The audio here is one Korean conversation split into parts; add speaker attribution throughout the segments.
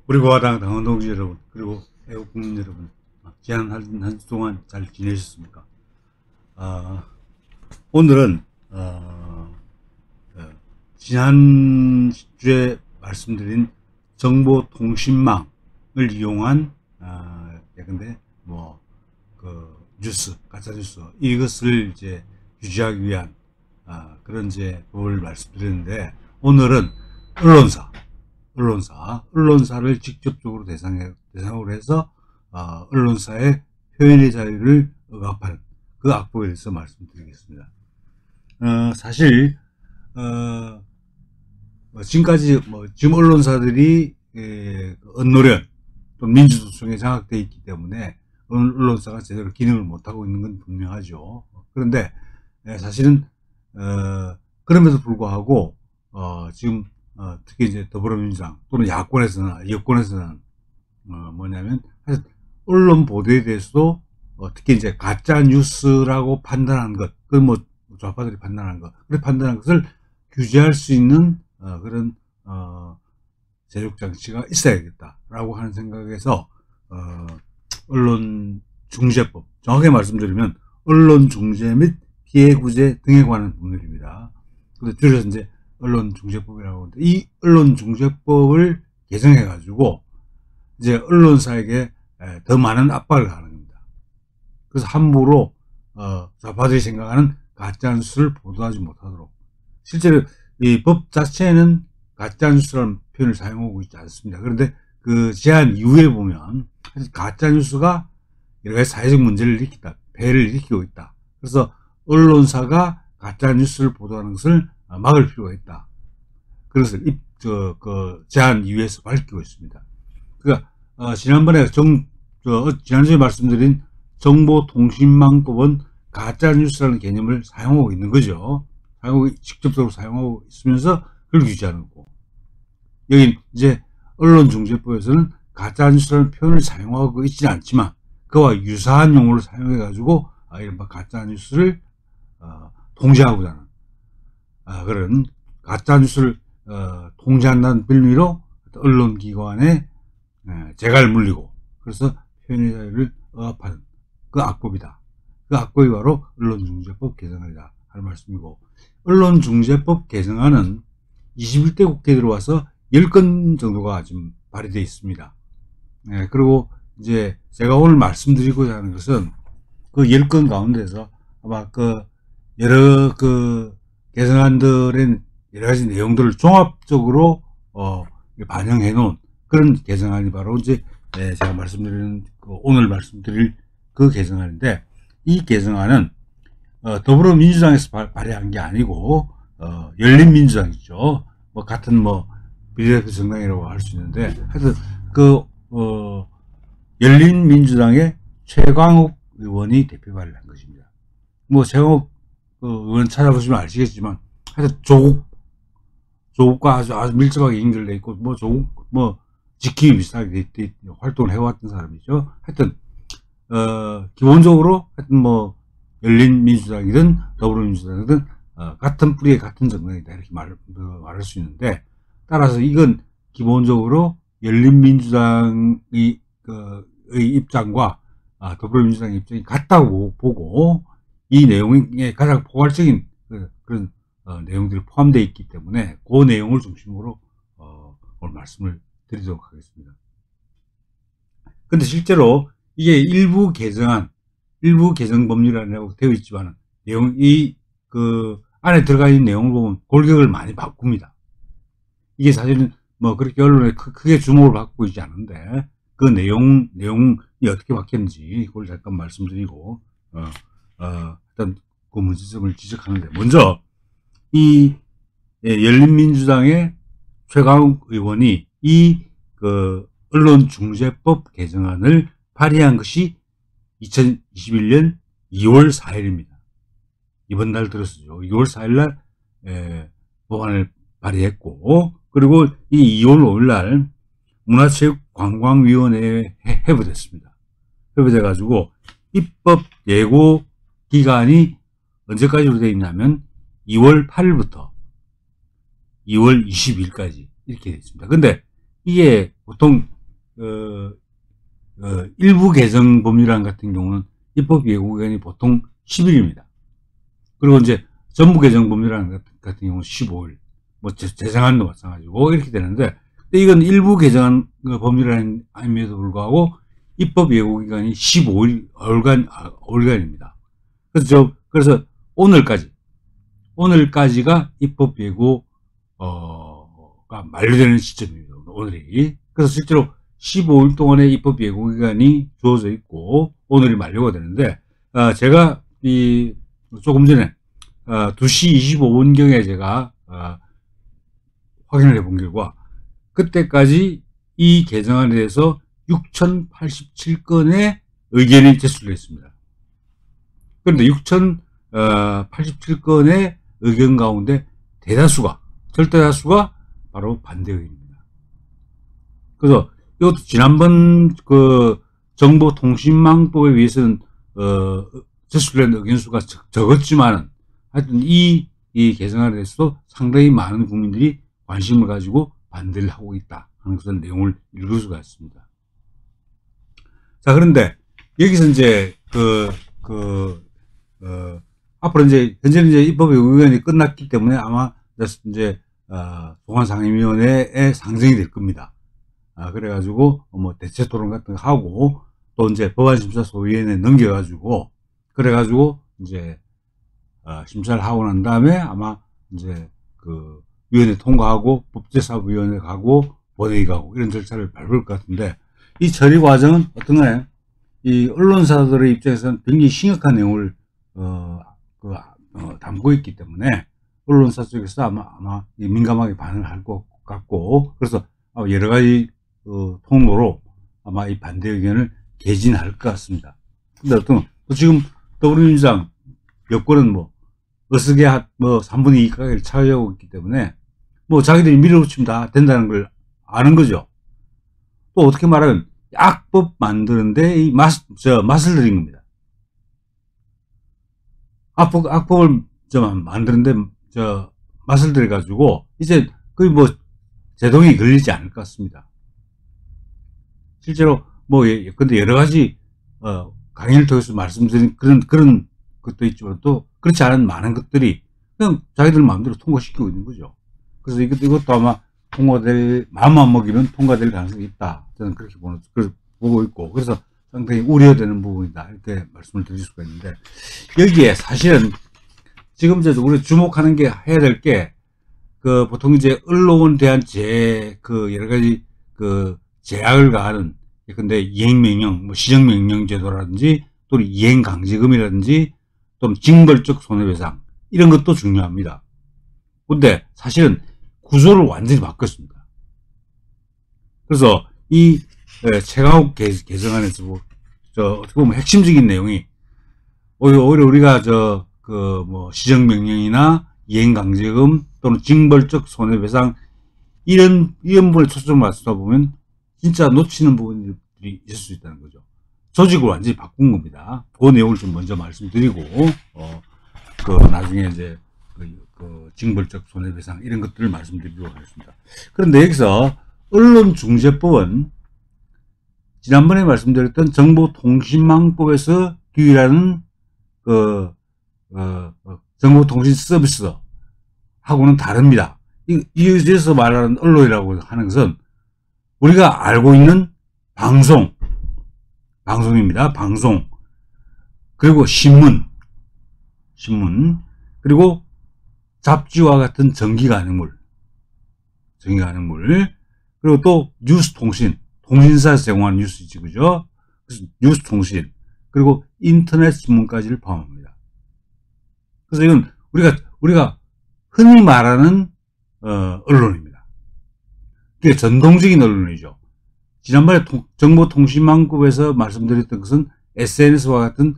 Speaker 1: 우리 공화당 당원 동지 여러분, 그리고 애국 국민 여러분, 지난 한 주 동안 잘 지내셨습니까? 오늘은 지난주에 말씀드린 정보통신망을 이용한 예컨대 뉴스, 가짜 뉴스 이것을 이제 규제하기 위한 그런 이제 법을 말씀드렸는데, 오늘은 언론사를 직접적으로 대상으로 해서 언론사의 표현의 자유를 억압하는 그 악법에 대해서 말씀드리겠습니다. 사실 지금까지 지금 언론사들이 언노련 또는 민주소송에 장악되어 있기 때문에 언론사가 제대로 기능을 못하고 있는 건 분명하죠. 그런데 사실은 그럼에도 불구하고 지금 특히 이제 더불어민주당 또는 여권에서는 뭐냐면 언론 보도에 대해서도 특히 이제 가짜 뉴스라고 판단한 것, 그건 뭐 좌파들이 판단한 것, 그렇게 판단한 것을 규제할 수 있는 그런 제적 장치가 있어야겠다라고 하는 생각에서 언론중재법, 정확하게 말씀드리면 언론중재 및 피해구제 등에 관한 법률입니다. 근데 줄여서 이제 언론중재법이라고 하는데, 이 언론중재법을 개정해 가지고 이제 언론사에게 더 많은 압박을 가하는 겁니다. 그래서 함부로 좌파들이 생각하는 가짜뉴스를 보도하지 못하도록, 실제로 이 법 자체는 가짜뉴스라는 표현을 사용하고 있지 않습니다. 그런데 그 제한 이후에 보면 가짜뉴스가 여러 가지 사회적 문제를 일으키다, 폐해를 일으키고 있다. 그래서 언론사가 가짜뉴스를 보도하는 것을 막을 필요가 있다. 그래서 제한 이후에서 밝히고 있습니다. 그러니까 지난번에 지난주에 말씀드린 정보통신망법은 가짜뉴스라는 개념을 사용하고 있는 거죠. 직접적으로 사용하고 있으면서 그걸 규제하는 거고, 여기 이제 언론중재법에서는 가짜뉴스라는 표현을 사용하고 있지는 않지만 그와 유사한 용어를 사용해 가지고 이른바 가짜뉴스를 통제하고자 하는 그런 가짜뉴스를 통제한다는 빌미로 언론기관에 재갈을 물리고, 그래서 표현의 자유를 억압하는 그 악법이다. 그 악법이 바로 언론중재법 개정안이다 하는 말씀이고, 언론중재법 개정안은 21대 국회에 들어와서 10건 정도가 지금 발의되어 있습니다. 그리고 이제 제가 오늘 말씀드리고자 하는 것은 그 10건 가운데서 아마 여러 개정안들의 여러 가지 내용들을 종합적으로 반영해 놓은 그런 개정안이 바로 이제 제가 말씀드리는 오늘 말씀드릴 그 개정안인데, 이 개정안은 더불어민주당에서 발의한 게 아니고 열린민주당이죠. 같은 비례대표 정당이라고 할 수 있는데, 하여튼 열린민주당의 최광욱 의원이 대표 발의한 것입니다. 최광욱 의원 찾아보시면 아시겠지만 하여튼 조국과 아주 밀접하게 연결되어 있고 지킴이 비슷하게 활동을 해왔던 사람이죠. 하여튼 기본적으로 하여튼 열린민주당이든 더불어민주당이든 같은 뿌리의 같은 정당이다, 이렇게 말할 수 있는데, 따라서 이건 기본적으로 열린민주당의 입장과 더불어민주당의 입장이 같다고 보고, 이 내용에 가장 포괄적인 그런 내용들이 포함되어 있기 때문에 그 내용을 중심으로 오늘 말씀을 드리도록 하겠습니다. 근데 실제로 이게 일부 개정 법률이라고 되어 있지만 안에 들어가 있는 내용을 보면 골격을 많이 바꿉니다. 이게 사실은 그렇게 언론에 크게 주목을 받고 있지 않은데, 그 내용이 어떻게 바뀌었는지 그걸 잠깐 말씀드리고 일단 그 문제점을 지적하는데, 먼저 이 열린민주당의 최강욱 의원이 이 언론중재법 개정안을 발의한 것이 2021년 2월 4일입니다. 이번 달 들었어요. 2월 4일 날 법안을 발의했고, 그리고 이 2월 5일 날 문화체육관광위원회에 회부됐습니다. 회부돼 가지고 입법 예고 기간이 언제까지로 되어 있냐면 2월 8일부터 2월 20일까지 이렇게 되어 있습니다. 근데 이게 보통 일부 개정 법률안 같은 경우는 입법 예고 기간이 보통 10일입니다. 그리고 이제 전부 개정 법률안 같은 경우는 15일, 뭐 재정안도 마찬가지고 이렇게 되는데, 이건 일부 개정안 법률안임에도 불구하고 입법 예고 기간이 15일 월간입니다. 그래서 오늘까지가 입법 예고가 만료되는 시점입니다. 오늘이. 그래서 실제로 15일 동안의 입법 예고 기간이 주어져 있고 오늘이 만료가 되는데, 제가 조금 전에 2시 25분경에 제가 확인을 해본 결과 그때까지 이 개정안에 대해서 6,087건의 의견이 제출됐습니다. 그런데 6,087건의 의견 가운데 절대다수가 바로 반대 의견입니다. 그래서 이것도 지난번 정보통신망법에 비해서는 제출된 의견 수가 적었지만은 하여튼 이 개정안에 대해서도 상당히 많은 국민들이 관심을 가지고 반대를 하고 있다 하는 그런 내용을 읽을 수가 있습니다. 자, 그런데 여기서 이제 앞으로 현재는 입법 예고 기간이 끝났기 때문에 아마 이제 동안상임위원회에 상정이 될 겁니다. 그래가지고 뭐 대체 토론 같은 거 하고 또 이제 법안심사소위원회에 넘겨가지고 그래가지고 이제 심사를 하고 난 다음에 아마 이제 위원회 통과하고 법제사법위원회 가고 본회의 가고 이런 절차를 밟을 것 같은데, 이 처리 과정은 어떤가요? 이 언론사들의 입장에서는 굉장히 심각한 내용을 담고 있기 때문에 언론사 쪽에서 아마 민감하게 반응을 할 것 같고, 그래서 여러 가지 통로로 아마 이 반대 의견을 개진할 것 같습니다. 근데 지금 더불어민주당 여권은 어스게 3분의 2 가까이를 차지하고 있기 때문에 자기들이 밀어붙이면 다 된다는 걸 아는 거죠. 또 어떻게 말하면 악법 만드는데 맛을 들인 겁니다. 악법을 만드는데 맛을 들여가지고 이제 거의 제동이 걸리지 않을 것 같습니다. 실제로 근데 여러 가지 강의를 통해서 말씀드린 그런 것도 있지만 또 그렇지 않은 많은 것들이 그냥 자기들 마음대로 통과시키고 있는 거죠. 그래서 이것도 아마 마음만 먹이면 통과될 가능성이 있다. 저는 그렇게 보고 있고, 그래서 상당히 우려되는 부분이다. 이렇게 말씀을 드릴 수가 있는데, 여기에 사실은 지금 우리 주목하는 게 해야 될 게, 보통 이제 언론에 대한 여러 가지 제약을 가하는, 근데 이행명령, 시정명령 제도라든지, 또는 이행강제금이라든지, 또는 징벌적 손해배상, 이런 것도 중요합니다. 근데 사실은 구조를 완전히 바꿨습니다. 그래서 이 최강욱 개정안에서 어떻게 보면 핵심적인 내용이 오히려 우리가 시정명령이나 이행강제금 또는 징벌적 손해배상 이런 부분에 초점을 맞추다 보면 진짜 놓치는 부분들이 있을 수 있다는 거죠. 조직을 완전히 바꾼 겁니다. 그 내용을 좀 먼저 말씀드리고 나중에 이제 징벌적 손해배상 이런 것들을 말씀드리도록 하겠습니다. 그런데 여기서 언론중재법은 지난번에 말씀드렸던 정보통신망법에서 규율하는 정보통신 서비스하고는 다릅니다. 여기서 말하는 언론이라고 하는 것은 우리가 알고 있는 방송입니다. 방송, 그리고 신문, 그리고 잡지와 같은 전기가능물, 그리고 또 뉴스통신, 통신사에서 제공하는 뉴스지, 그죠? 그래서 뉴스통신, 그리고 인터넷 신문까지를 포함합니다. 그래서 이건 우리가 흔히 말하는 언론입니다. 그게 전통적인 언론이죠. 지난번에 정보통신망법에서 말씀드렸던 것은 SNS와 같은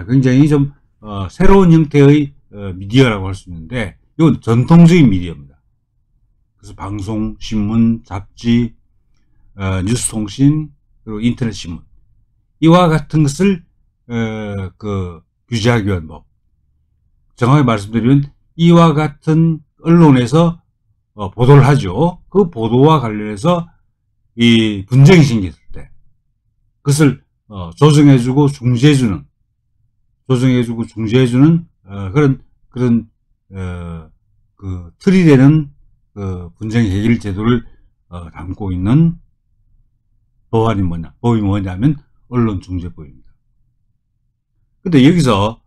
Speaker 1: 굉장히 좀 새로운 형태의 미디어라고 할 수 있는데, 이건 전통적인 미디어입니다. 그래서 방송, 신문, 잡지, 뉴스통신, 그리고 인터넷 신문, 이와 같은 것을 규제하기 위한 법. 정확히 말씀드리면 이와 같은 언론에서 보도를 하죠. 그 보도와 관련해서 이 분쟁이 생겼을 그것을 조정해주고 중재해주는 그런 그 틀이 되는 그 분쟁 해결 제도를 담고 있는 법이 뭐냐면 언론중재법입니다. 근데 여기서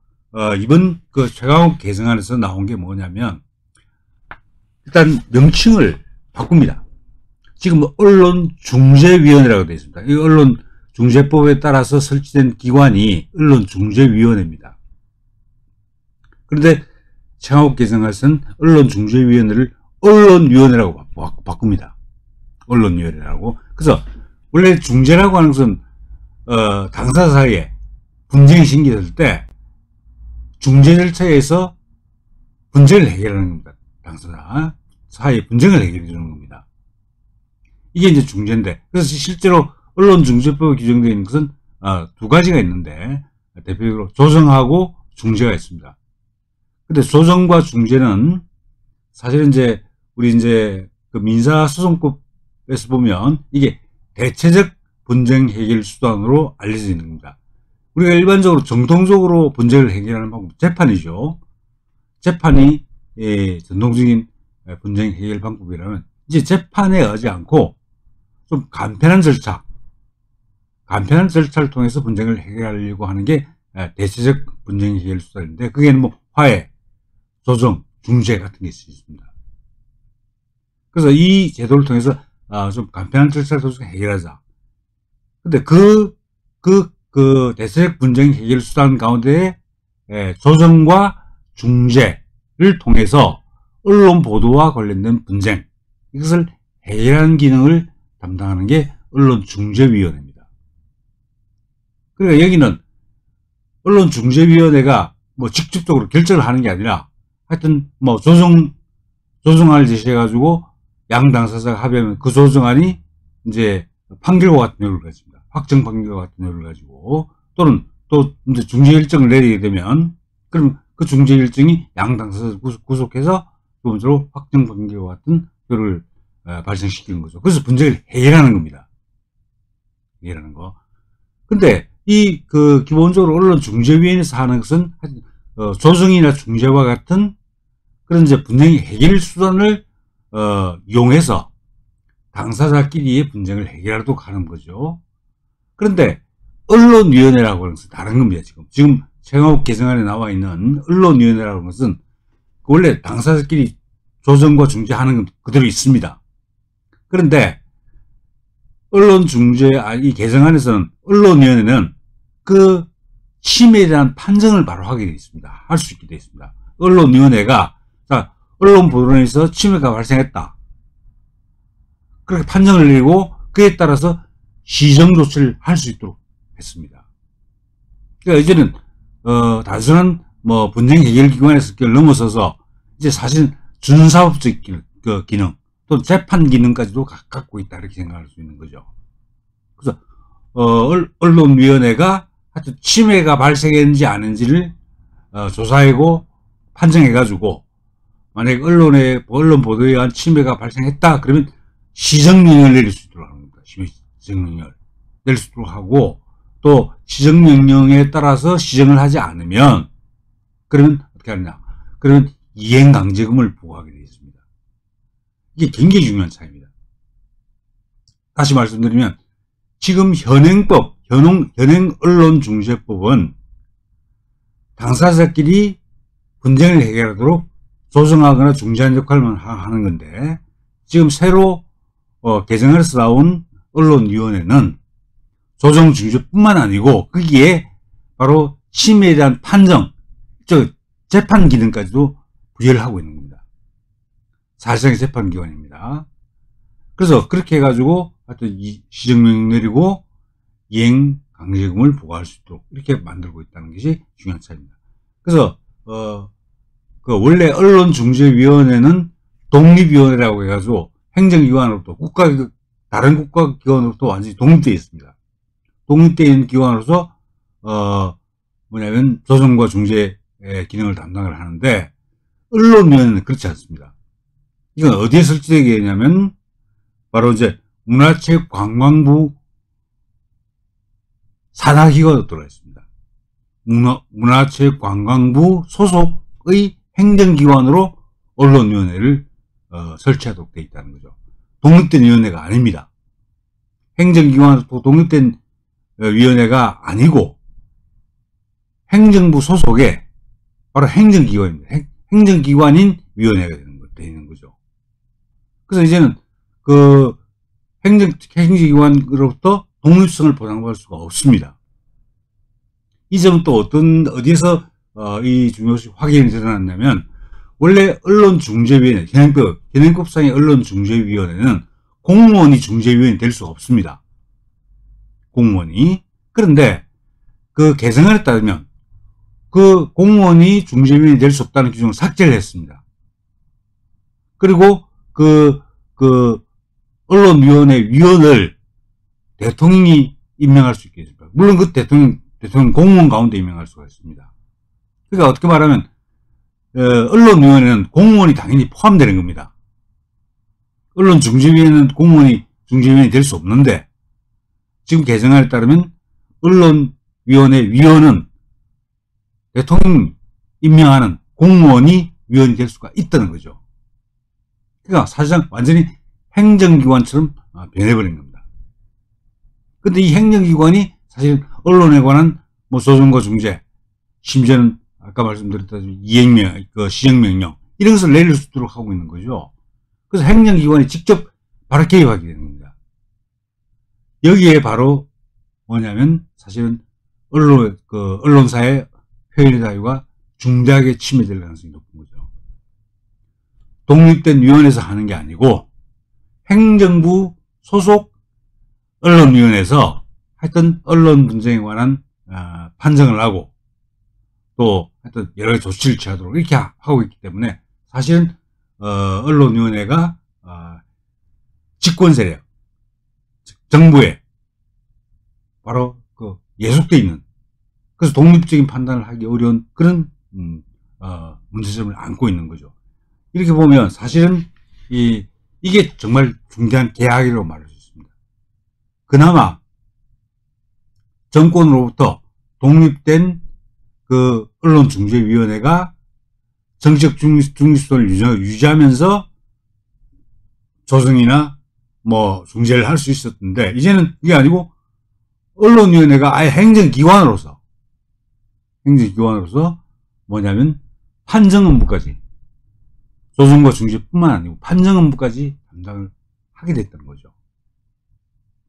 Speaker 1: 이번 그 최강욱 개정안에서 나온 게 뭐냐면 일단 명칭을 바꿉니다. 지금 언론중재위원회라고 되어 있습니다. 이 언론중재법에 따라서 설치된 기관이 언론중재위원회입니다. 그런데 최강욱 개정안에서는 언론중재위원회를 언론위원회라고 바꿉니다. 언론위원회라고. 그래서 원래 중재라고 하는 것은 당사자 사이에 분쟁이 생겼을 때 중재 절차에서 분쟁을 해결하는 겁니다. 당사자 사이에 분쟁을 해결해 주는 겁니다. 이게 이제 중재인데, 그래서 실제로 언론중재법에 규정되어 있는 것은 두 가지가 있는데, 대표적으로 조정하고 중재가 있습니다. 근데 조정과 중재는 사실은 이제 우리 이제 그 민사소송법에서 보면 이게 대체적 분쟁 해결 수단으로 알려져 있는 겁니다. 우리가 일반적으로 정통적으로 분쟁을 해결하는 방법, 재판이죠. 재판이 전통적인 분쟁 해결 방법이라면 이제 재판에 의하지 않고 좀 간편한 절차를 통해서 분쟁을 해결하려고 하는 게 대체적 분쟁 해결 수단인데, 그게는 뭐 화해, 조정, 중재 같은 게 있습니다. 그래서 이 제도를 통해서 좀 간편한 절차를 통해서 해결하자. 근데 그 대체적 분쟁 해결 수단 가운데 조정과 중재를 통해서 언론 보도와 관련된 분쟁, 이것을 해결하는 기능을 담당하는 게 언론중재위원회입니다. 그러니까 여기는 언론중재위원회가 뭐 직접적으로 결정을 하는 게 아니라 하여튼 뭐 조정안을 제시해가지고 양 당사자가 합의하면 그 조정안이 이제 판결과 같은 내용을 가집니다. 확정 판결과 같은 내용을 가지고, 또는 또 이제 중재 일정을 내리게 되면 그럼 그 중재 일정이 양 당사자를 구속해서 조금적으로 확정 판결과 같은 결을 발생시키는 거죠. 그래서 분쟁을 해결하는 겁니다. 해결하는 거. 근데 기본적으로 언론중재위원회에서 하는 것은 조정이나 중재와 같은 그런 이제 분쟁 해결 수단을 이용해서 당사자끼리의 분쟁을 해결하도록 하는 거죠. 그런데 언론위원회라고 하는 것은 다른 겁니다. 지금 최강욱 개정안에 나와 있는 언론위원회라고 하는 것은 원래 당사자끼리 조정과 중재하는 건 그대로 있습니다. 그런데 이 개정안에서는 언론위원회는 그 침해에 대한 판정을 바로 하게 되어 있습니다. 할 수 있게 되어 있습니다. 언론위원회가 언론 보도에서 침해가 발생했다, 그렇게 판정을 내리고 그에 따라서 시정 조치를 할 수 있도록 했습니다. 그러니까 이제는 단순한 뭐 분쟁 해결 기관에서 넘어서서 이제 사실 준사법적 기능 또 재판 기능까지도 갖고 있다, 이렇게 생각할 수 있는 거죠. 그래서 언론위원회가 하여튼 침해가 발생했는지 아닌지를 조사하고 판정해가지고, 만약에 언론 보도에 의한 침해가 발생했다 그러면 시정명령을 내릴 수 있도록 하는 겁니다. 시정명령을 내릴 수 있도록 하고, 또 시정명령에 따라서 시정을 하지 않으면 그러면 어떻게 하느냐, 그러면 이행강제금을 부과하게 되어 있습니다. 이게 굉장히 중요한 차이입니다. 다시 말씀드리면 지금 현행 언론중재법은 당사자끼리 분쟁을 해결하도록 조정하거나 중재하는 역할만 하는 건데, 지금 새로 개정안에서 나온 언론위원회는 조정 중재뿐만 아니고 거기에 바로 침해에 대한 판정, 재판 기능까지도 부여를 하고 있는 겁니다. 사실상의 재판기관입니다. 그래서 그렇게 해가지고 하여튼 시정명령 내리고 이행 강제금을 부과할 수 있도록 이렇게 만들고 있다는 것이 중요한 차이입니다. 그래서 원래 언론중재위원회는 독립위원회라고 해가지고 행정기관으로부터 다른 국가기관으로부터 완전히 독립되어 있습니다. 독립되어 있는 기관으로서 뭐냐면 조정과 중재 기능을 담당을 하는데, 언론위원회는 그렇지 않습니다. 이건 어디에 설치되게 되냐면 바로 이제 문화체육관광부 산하기관으로 들어가 있습니다. 문화체육관광부 소속의 행정기관으로 언론위원회를 설치하도록 되어 있다는 거죠. 독립된 위원회가 아닙니다. 행정기관으로 독립된 위원회가 아니고 행정부 소속의 바로 행정기관입니다. 행정기관인 위원회가 되는 거죠. 그래서 이제는 그 행정기관으로부터 독립성을 보장받을 수가 없습니다. 이 점은 또 어디에서 이 중요성이 확인이 드러났냐면, 원래 언론중재위원회, 현행법상의 언론중재위원회는 공무원이 중재위원이 될 수가 없습니다. 공무원이. 그런데 그 개정안에 따르면 그 공무원이 중재위원이 될 수 없다는 규정을 삭제를 했습니다. 그리고 그 언론위원회 위원을 대통령이 임명할 수 있게 했습니다. 물론 그 대통령 공무원 가운데 임명할 수가 있습니다. 그러니까 어떻게 말하면 언론위원회는 공무원이 당연히 포함되는 겁니다. 언론중재위원회는 공무원이 중재위원이 될 수 없는데, 지금 개정안에 따르면 언론위원회 위원은 대통령이 임명하는 공무원이 위원이 될 수가 있다는 거죠. 그러니까 사실상 완전히 행정기관처럼 변해버린 겁니다. 근데 이 행정기관이 사실 언론에 관한 조정과 중재, 심지어는 아까 말씀드렸다시피 시정명령 이런 것을 내릴 수 있도록 하고 있는 거죠. 그래서 행정기관이 직접 바로 개입하게 되는 겁니다. 여기에 바로 뭐냐면 사실은 언론사의 표현의 자유가 중대하게 침해될 가능성이 높은 거죠. 독립된 위원회에서 하는 게 아니고 행정부 소속 언론위원회에서 하여튼 언론 분쟁에 관한 판정을 하고 또 하여튼 여러 가지 조치를 취하도록 이렇게 하고 있기 때문에, 사실은 언론위원회가 집권세력, 정부에 바로 예속되어 있는, 그래서 독립적인 판단을 하기 어려운 그런 문제점을 안고 있는 거죠. 이렇게 보면 사실은 이게 정말 중대한 개혁이라고 말할 수 있습니다. 그나마 정권으로부터 독립된 그 언론중재위원회가 정치적 중립성을 유지하면서 조정이나 중재를 할 수 있었는데, 이제는 이게 아니고 언론위원회가 아예 행정기관으로서 뭐냐면 판정 업무까지, 조정과 중재뿐만 아니고 판정 업무까지 담당을 하게 됐다는 거죠.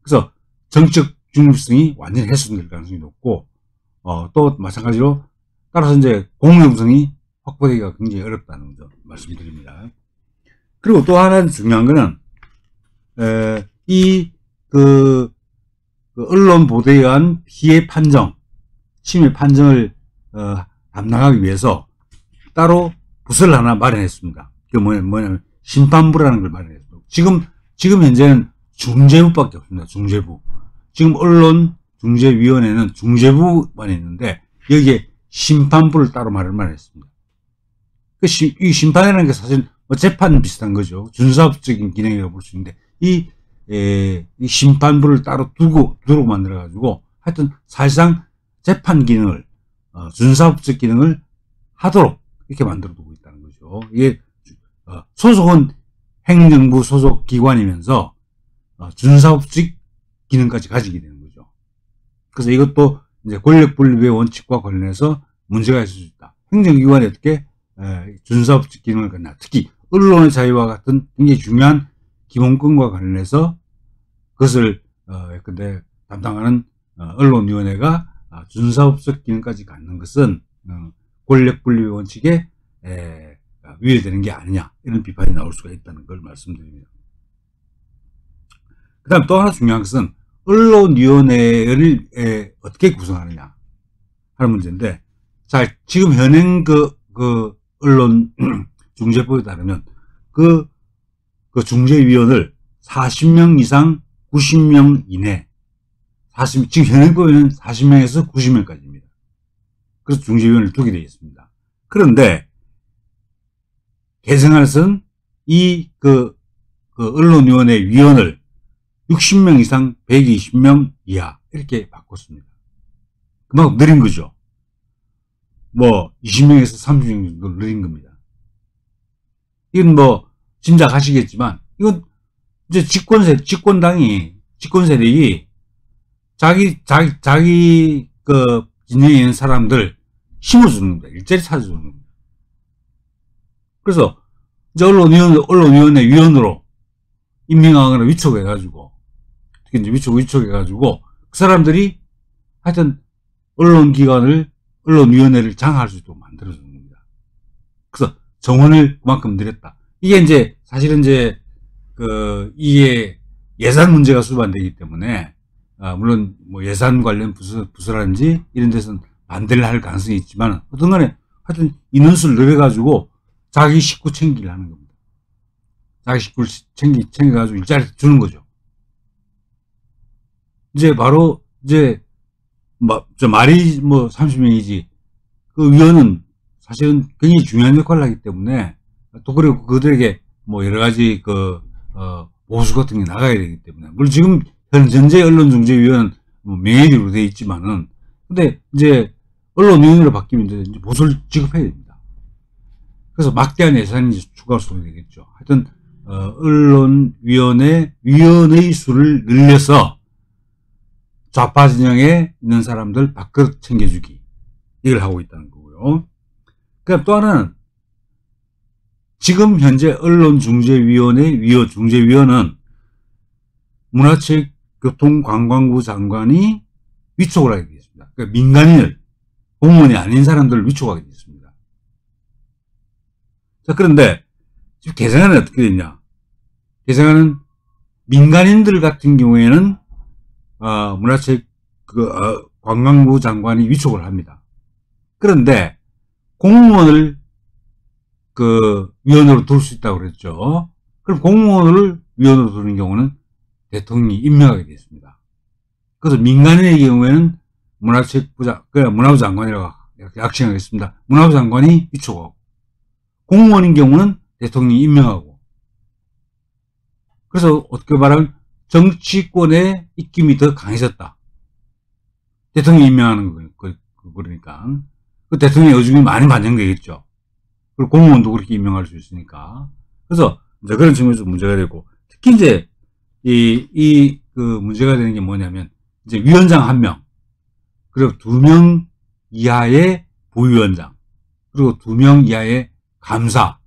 Speaker 1: 그래서 정치적 중립성이 완전히 훼손될 가능성이 높고, 또 마찬가지로 따라서 이제 공정성이 확보되기가 굉장히 어렵다는 점 말씀드립니다. 그리고 또 하나 중요한 거는 언론 보도에 의한 피해 판정, 침해 판정을 담당하기 위해서 따로 부서를 하나 마련했습니다. 그게 뭐냐면 심판부라는 걸 마련했습니다. 지금 현재는 중재부밖에 없습니다. 중재부. 지금 언론중재위원회는 중재부만 있는데 여기에 심판부를 따로 마련했습니다. 이 심판이라는 게 사실 재판 비슷한 거죠. 준사업적인 기능이라고 볼 수 있는데, 이 심판부를 따로 두고 만들어가지고 하여튼 사실상 재판 기능을, 준사업적 기능을 하도록 이렇게 만들어 두고 있다는 거죠. 이게 소속은 행정부 소속 기관이면서 준사업적 기능까지 가지게 되는 거죠. 그래서 이것도 이제 권력 분립의 원칙과 관련해서 문제가 있을 수 있다. 행정기관이 어떻게 준사업적 기능을 갖나, 특히 언론의 자유와 같은 굉장히 중요한 기본권과 관련해서 그것을 근데 담당하는 언론위원회가 준사업적 기능까지 갖는 것은 권력 분립의 원칙에 위배되는 게 아니냐, 이런 비판이 나올 수가 있다는 걸 말씀드립니다. 그 다음 또 하나 중요한 것은 언론위원회를 어떻게 구성하느냐 하는 문제인데, 자, 지금 현행 언론 중재법에 따르면 그 중재위원을 40명 이상 90명 이내, 지금 현행법에는 40명에서 90명까지입니다. 그래서 중재위원을 두게 되어 있습니다. 그런데 개정안에서는 언론위원회 위원을 60명 이상 120명 이하 이렇게 바꿨습니다. 그만큼 느린 거죠. 뭐 20명에서 30명 정도 느린 겁니다. 이건 뭐 짐작하시겠지만 이건 이제 집권 세력이 자기 그 진영에 있는 사람들 힘을 주는 겁니다. 일자리 찾아주는 겁니다. 그래서 이제 언론위원회 위원으로 임명하거나 위촉해가지고, 특히 이제 위촉해가지고, 그 사람들이 하여튼 언론위원회를 장악할 수 있도록 만들어주는 겁니다. 그래서 정원을 그만큼 늘렸다. 이게 이제, 사실은 이제, 이게 예산 문제가 수반되기 때문에, 물론 뭐 예산 관련 부서라든지 이런 데서는 반대를 할 가능성이 있지만, 어떤 간에 하여튼 인원수를 늘려가지고 자기 식구 챙기를 하는 겁니다. 자기 식구를 챙겨가지고 일자리 주는 거죠. 이제 바로, 이제, 말이 30명이지, 그 위원은 사실은 굉장히 중요한 역할을 하기 때문에, 또 그리고 그들에게 뭐 여러 가지 보수 같은 게 나가야 되기 때문에, 물론 지금 현재 언론중재위원은 명예직으로 되어 있지만은, 근데 이제 언론위원으로 바뀌면 이제 보수를 지급해야 됩니다. 그래서 막대한 예산이 이제 추가로 소요되겠죠. 하여튼, 언론위원회 위원의 수를 늘려서 좌파 진영에 있는 사람들 밥그릇 챙겨주기. 이걸 하고 있다는 거고요. 그럼 또 하나는 지금 현재 언론중재위원회 중재위원은 문화체육교통관광부 장관이 위촉을 하게 되었습니다. 그러니까 민간인을, 공무원이 아닌 사람들을 위촉하게 되었습니다. 자, 그런데 지금 개정안은 어떻게 됐냐? 개정안은 민간인들 같은 경우에는 관광부 장관이 위촉을 합니다. 그런데 공무원을 위원으로 둘 수 있다고 그랬죠. 그럼 공무원을 위원으로 두는 경우는 대통령이 임명하게 되었습니다. 그래서 민간인의 경우에는 문화부 장관이라고 약칭하겠습니다. 문화부 장관이 위촉하고, 공무원인 경우는 대통령이 임명하고. 그래서 어떻게 말하면 정치권의 입김이 더 강해졌다. 대통령이 임명하는 그러니까 그 대통령의 의중이 많이 반영되겠죠. 그리고 공무원도 그렇게 임명할 수 있으니까. 그래서 이제 그런 측면에서 문제가 되고, 특히 이제 문제가 되는 게 뭐냐면, 이제 위원장 1명, 그리고 2명 이하의 부위원장, 그리고 2명 이하의 감사.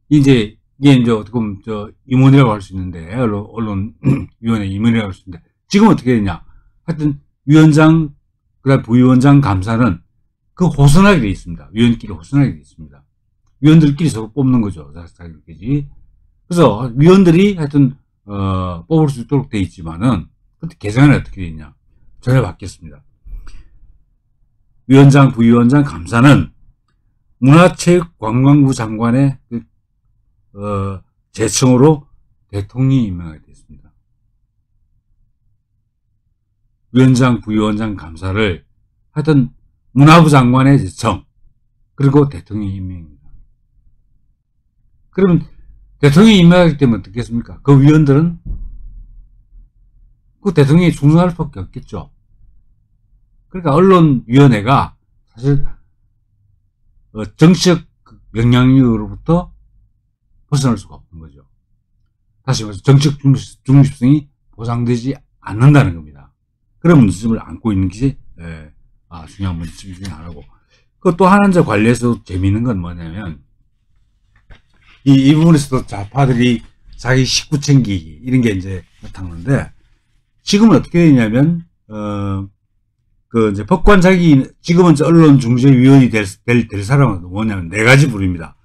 Speaker 1: 이게 이제 어떻게 보면 임원이라고 할 수 있는데, 언론위원회 임원이라고 할 수 있는데, 지금 어떻게 되냐? 하여튼 위원장, 그다음 부위원장 감사는 호선하게 되어 있습니다. 위원끼리 호선하게 되어 있습니다. 위원들끼리 서로 뽑는 거죠. 자기들끼리. 그래서 위원들이 하여튼 뽑을 수 있도록 되어 있지만은, 그때 개정안이 어떻게 되어 있냐? 전혀 바뀌었습니다. 위원장, 부위원장 감사는 문화체육관광부 장관의 제청으로 대통령이 임명하게 되었습니다. 위원장, 부위원장 감사를 하여튼 문화부 장관의 제청, 그리고 대통령이 임명입니다. 그러면 대통령이 임명하기 때문에 어떻겠습니까? 그 위원들은 그 대통령이 충성할 수밖에 없겠죠. 그러니까 언론위원회가 사실 정치적 영향력으로부터 벗어날 수가 없는 거죠. 다시 말해서 정치적 중립성이 보장되지 않는다는 겁니다. 그런 문제점을 안고 있는 것이 중요한 문제점 중에 하나고, 또 하나 이제 관리해서 재미있는 건 뭐냐면, 이 부분에서도 좌파들이 자기 식구 챙기기 이런 게 이제 나타나는데, 지금은 어떻게 되냐면 이제 지금은 이제 언론중재위원이 될 사람은 뭐냐면 4가지 부류입니다.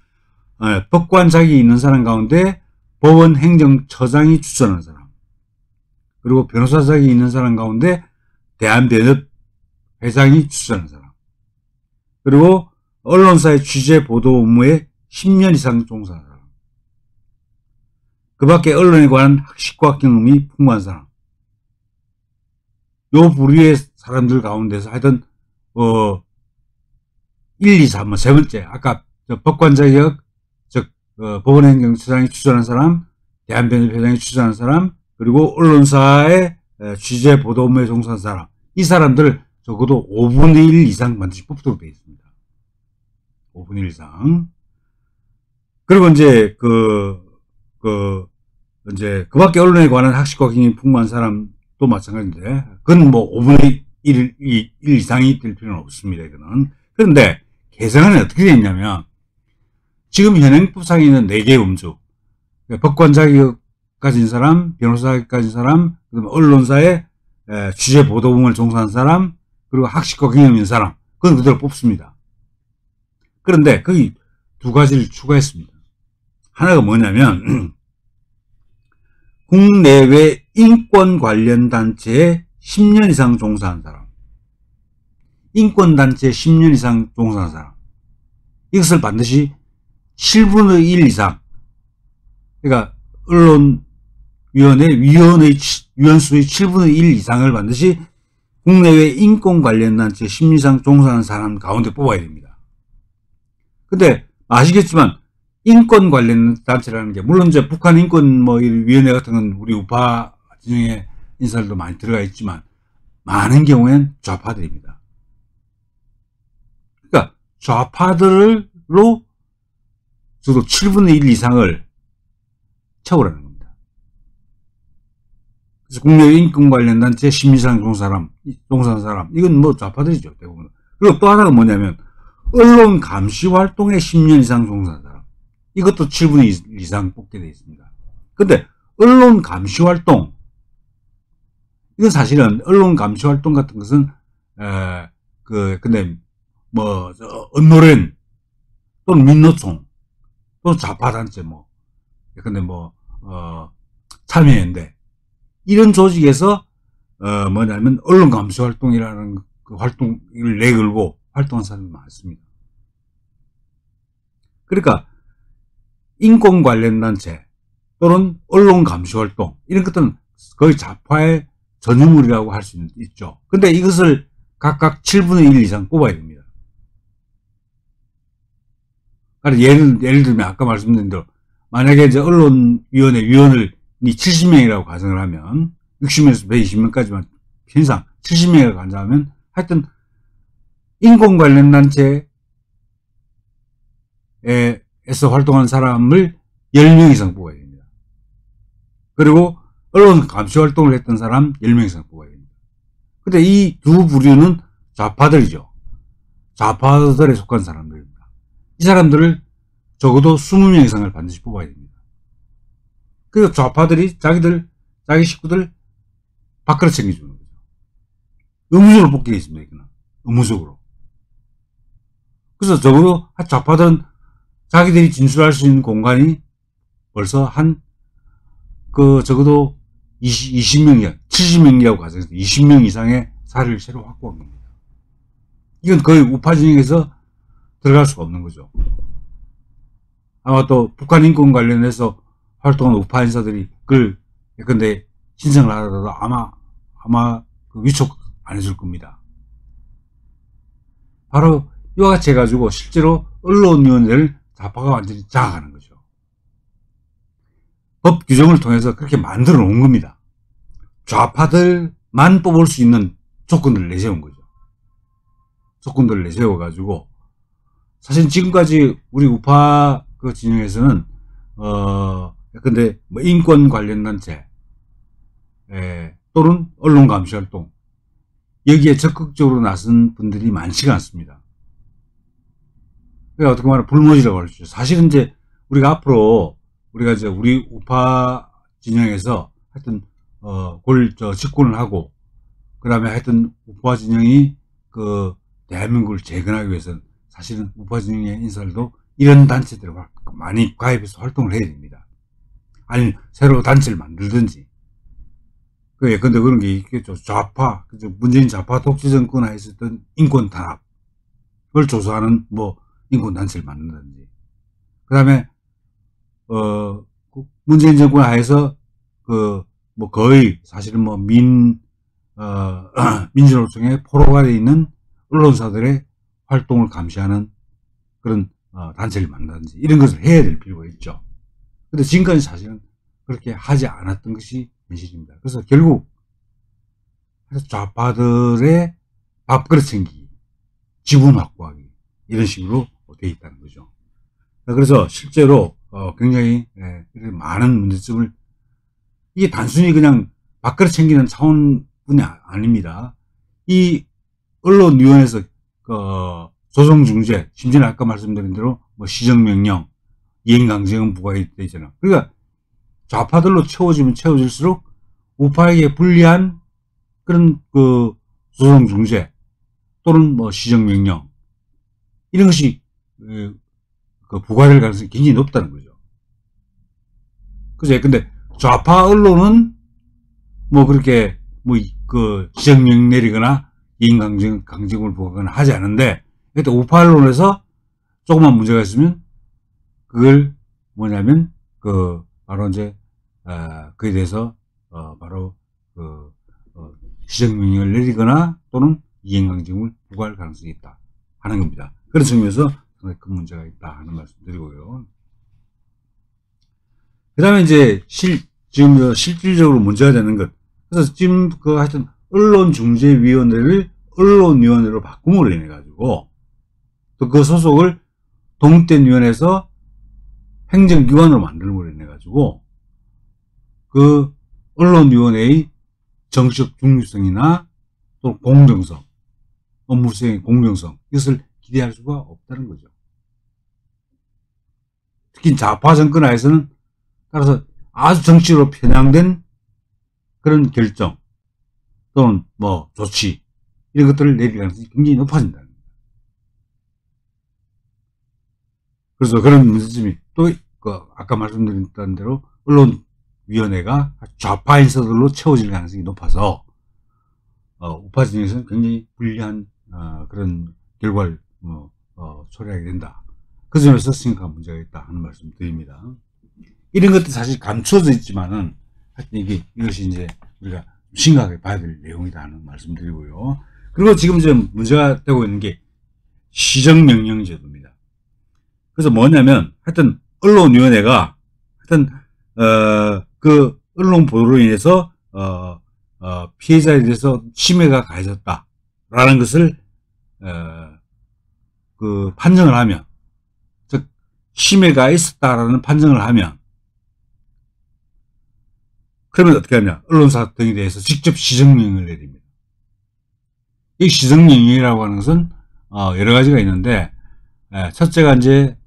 Speaker 1: 법관 자격이 있는 사람 가운데 법원 행정처장이 추천하는 사람, 그리고 변호사 자격이 있는 사람 가운데 대한변협 회장이 추천하는 사람, 그리고 언론사의 취재 보도 업무에 10년 이상 종사하는 사람, 그 밖에 언론에 관한 학식과 경험이 풍부한 사람. 요 부류의 사람들 가운데서 하여튼 1, 2, 3, 세 번째, 아까 법관 자격, 법원행정처장이 추천한 사람, 대한변협 회장이 추천한 사람, 그리고 언론사의 취재 보도 업무에 종사한 사람, 이 사람들을 적어도 5분의 1 이상 반드시 뽑도록 되어 있습니다. 5분의 1 이상. 그리고 이제 이제 그 밖에 언론에 관한 학식과 경험이 풍부한 사람도 마찬가지인데, 그건 뭐 5분의 1 이상이 될 필요는 없습니다, 이거는. 그런데 개정안에 어떻게 되어 있냐면, 지금 현행법상에 있는 4개의 음주, 법관 자격 가진 사람, 변호사 자격 가진 사람, 그다음에 언론사에 취재 보도공을 종사한 사람, 그리고 학식과 경험 있는 사람, 그건 그대로 뽑습니다. 그런데 거기 2가지를 추가했습니다. 하나가 뭐냐면 국내외 인권 관련 단체에 10년 이상 종사한 사람, 인권단체에 10년 이상 종사한 사람, 이것을 반드시 7분의 1 이상, 그러니까 언론위원회 위원수의 7분의 1 이상을 반드시 국내외 인권 관련 단체에 10년 이상 종사하는 사람 가운데 뽑아야 됩니다. 근데 아시겠지만 인권 관련 단체라는 게, 물론 이제 북한 인권 위원회 같은 건 우리 우파 진영의 인사들도 많이 들어가 있지만 많은 경우엔 좌파들입니다. 그러니까 좌파들로 저도 7분의 1 이상을 채우라는 겁니다. 그래서 국내 인권 관련 단체 10년 이상 종사한 사람, 이건 뭐 좌파들이죠, 대부분. 그리고 또 하나가 뭐냐면 언론 감시 활동에 10년 이상 종사한 사람, 이것도 7분의 1 이상 뽑게 되어 있습니다. 근데 언론 감시 활동, 이건 사실은 언론 감시 활동 같은 것은 근데 뭐 언노랜 또는 민노총 또는 좌파단체 근데 참여연대, 이런 조직에서 뭐냐면 언론 감시 활동이라는 그 활동을 내걸고 활동한 사람이 많습니다. 그러니까 인권 관련 단체 또는 언론 감시 활동, 이런 것들은 거의 좌파의 전유물이라고 할 수 있죠. 근데 이것을 각각 7분의 1 이상 뽑아야 됩니다. 예를 들면 아까 말씀드린 대로 만약에 이제 언론위원회 위원을 70명이라고 가정을 하면 60명에서 120명까지만 편의상 70명이라고 가정하면 하여튼 인권 관련 단체에서 활동하는 사람을 10명 이상 뽑아야 됩니다. 그리고 언론 감시 활동을 했던 사람 10명 이상 뽑아야 됩니다. 근데 이 두 부류는 좌파들이죠. 좌파들에 속한 사람들입니다. 이 사람들을 적어도 20명 이상을 반드시 뽑아야 됩니다. 그래서 좌파들이 자기 식구들 밖으로 챙겨주는 거죠. 의무적으로 뽑게 되어 있습니다. 이거는 의무적으로. 그래서 적어도 좌파들은 자기들이 진술할 수 있는 공간이 벌써 적어도 20명, 70명이라고 가정해서 20명 이상의 사례를 새로 확보한 겁니다. 이건 거의 우파 진영에서 들어갈 수가 없는 거죠. 아마 또 북한 인권 관련해서 활동한 우파 인사들이 그걸 예컨대 신청을 하더라도 아마 위촉 안 해줄 겁니다. 바로 이와 같이 해가지고 실제로 언론위원회를 좌파가 완전히 장악하는 거죠. 법 규정을 통해서 그렇게 만들어 놓은 겁니다. 좌파들만 뽑을 수 있는 조건들을 내세운 거죠. 조건들을 내세워가지고, 사실 지금까지 우리 우파 그 진영에서는 근데 인권 관련 단체 또는 언론 감시 활동, 여기에 적극적으로 나선 분들이 많지가 않습니다. 그러니까 어떻게 말하면 불모지라고 할 수 있죠. 사실은 이제 우리가 앞으로 우리 우파 진영에서 하여튼 집권을 하고, 그 다음에 하여튼 우파 진영이 대한민국을 재건하기 위해서는 사실은 우파 진영의 인사들도 이런 단체들에 많이 가입해서 활동을 해야 됩니다. 아니 새로 단체를 만들든지. 근데 그런 게 있겠죠. 좌파, 문재인 좌파 독재 정권 하에 있었던 인권 탄압을 조사하는 인권 단체를 만든다든지. 그 다음에 문재인 정권 하에서 거의 사실은 민주노총의 포로가 되어 있는 언론사들의 활동을 감시하는 그런 단체를 만든다든지, 이런 것을 해야 될 필요가 있죠. 근데 지금까지 사실은 그렇게 하지 않았던 것이 현실입니다. 그래서 결국 좌파들의 밥그릇 챙기기, 지분 확보하기, 이런 식으로 되어 있다는 거죠. 그래서 실제로 굉장히 이런 많은 문제점을, 이게 단순히 그냥 밥그릇 챙기는 차원뿐이 아닙니다. 이 언론위원회에서 조정중재, 심지어는 아까 말씀드린 대로 뭐 시정명령, 이행강제금 부과가 되어 있잖아요. 그러니까 좌파들로 채워지면 채워질수록 우파에게 불리한 그런 조정중재 또는 뭐 시정명령, 이런 것이 부과될 가능성이 굉장히 높다는 거죠. 그죠? 근데 좌파 언론은 뭐 그렇게 뭐 시정명령 내리거나 이행강제금을 부과하거나 하지 않은데, 그때 우파 언론에서 조그만 문제가 있으면 그걸 뭐냐면 바로 이제 그에 대해서 바로 시정명령을 내리거나 또는 이행강제금을 부과할 가능성이 있다 하는 겁니다. 그런 측면에서 상당히 큰 문제가 있다 하는 말씀드리고요. 그 다음에 이제 지금 실질적으로 문제가 되는 것, 그래서 지금 하여튼 언론중재위원회를 언론위원회로 바꿈으로 인해 가지고 또 그 소속을 독립된 위원회에서 행정기관으로 만들므로 인해 가지고 그 언론위원회의 정치적 중립성이나 또 공정성, 업무 수행의 공정성, 이것을 기대할 수가 없다는 거죠. 특히 좌파 정권 하에서는 따라서 아주 정치로 편향된 그런 결정 또는 뭐 조치, 이런 것들을 내릴 가능성이 굉장히 높아진다는 겁니다. 그래서 그런 문제점이 또 아까 말씀드렸던 대로 언론위원회가 좌파 인사들로 채워질 가능성이 높아서 우파 진영에서는 굉장히 불리한 그런 결과를 초래하게 된다. 그 점에서 심각한 문제가 있다 하는 말씀 드립니다. 이런 것도 사실 감춰져 있지만은 하여튼 이것이 이제 우리가 심각하게 봐야 될 내용이다 하는 말씀 드리고요. 그리고 지금 문제가 되고 있는 게 시정명령제도입니다. 그래서 뭐냐면 하여튼 언론위원회가 하여튼 그 언론 보도로 인해서 피해자에 대해서 침해가 가해졌다라는 것을 판정을 하면, 즉 침해가 있었다라는 판정을 하면, 그러면 어떻게 하냐, 언론사 등에 대해서 직접 시정명령을 내립니다. 이 시정명령이라고 하는 것은 여러 가지가 있는데, 첫째가 이제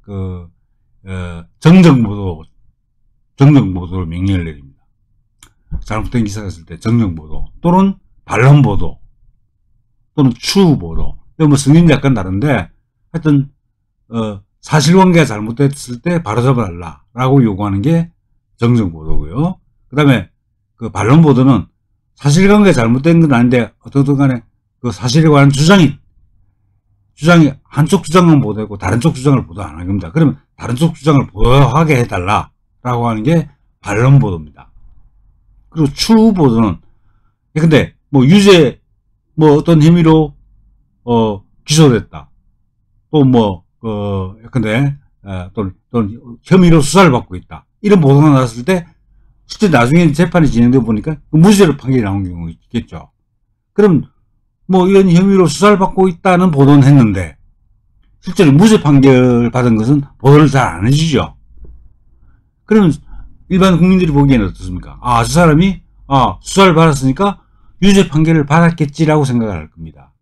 Speaker 1: 정정보도로 명령을 내립니다. 잘못된 기사가 있을 때 정정보도 또는 반론보도 또는 추후보도, 뭐 성인이 약간 다른데 하여튼 사실관계가 잘못됐을 때 바로잡아달라 라고 요구하는 게 정정보도고요. 그 다음에 반론보도는 사실관계가 잘못된 건 아닌데 어떻든 간에 그 사실에 관한 주장이 한쪽 주장만 보도하고 다른 쪽 주장을 보도 안 하는 겁니다. 그러면 다른 쪽 주장을 보도하게 해달라 라고 하는 게 반론보도입니다. 그리고 추후보도는, 근데 유죄 어떤 혐의로 기소됐다, 또 근데 또는 혐의로 수사를 받고 있다, 이런 보도가 나왔을 때 실제 나중에 재판이 진행되어 보니까 무죄로 판결이 나온 경우가 있겠죠. 그럼 이런 혐의로 수사를 받고 있다는 보도는 했는데 실제로 무죄 판결 받은 것은 보도를 잘 안 해주죠. 그러면 일반 국민들이 보기에는 어떻습니까? 저 사람이 수사를 받았으니까 유죄 판결을 받았겠지라고 생각을 할 겁니다.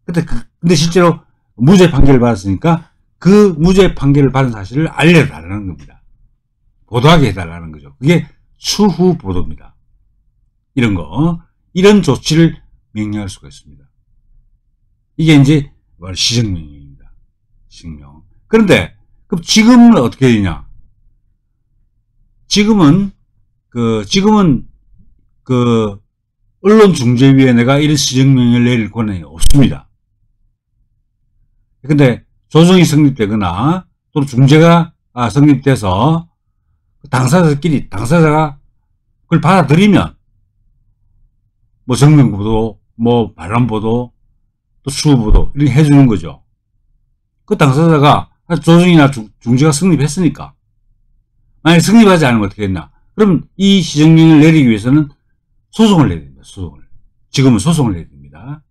Speaker 1: 근데 실제로 무죄 판결을 받았으니까 그 무죄 판결을 받은 사실을 알려달라는 겁니다. 보도하게 해달라는 거죠. 그게 추후 보도입니다. 이런 조치를 명령할 수가 있습니다. 이게 이제 시정명령입니다. 시정명. 그런데 그럼 지금은 어떻게 되냐? 지금은 언론중재위원회가 이런 시정명령을 내릴 권한이 없습니다. 근데 조정이 성립되거나 또는 중재가 성립돼서 당사자가 그걸 받아들이면 정명보도, 반론보도, 또 추후보도 이렇게 해주는 거죠. 그 당사자가 조정이나 중재가 성립했으니까. 만약에 성립하지 않으면 어떻게 했나? 그럼 이 시정명령을 내리기 위해서는 소송을 내야 됩니다. 지금은 소송을 내야 됩니다.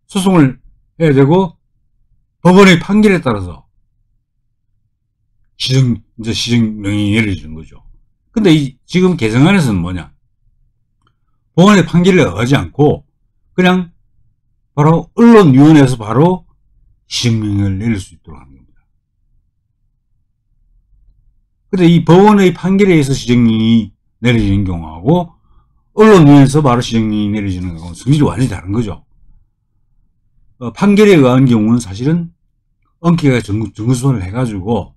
Speaker 1: 소송을 해야 되고 법원의 판결에 따라서 시정명령이 내려지는 거죠. 근데 지금 개정안에서는 뭐냐? 법원의 판결을 하지 않고 그냥 바로 언론위원회에서 바로 시정명령을 내릴 수 있도록 하는 겁니다. 근데 이 법원의 판결에 의해서 시정명령이 내려지는 경우하고 언론위원회에서 바로 시정명령이 내려지는 경우는 성질이 완전히 다른 거죠. 판결에 의한 경우는 사실은 엄격하게 정수선을 해가지고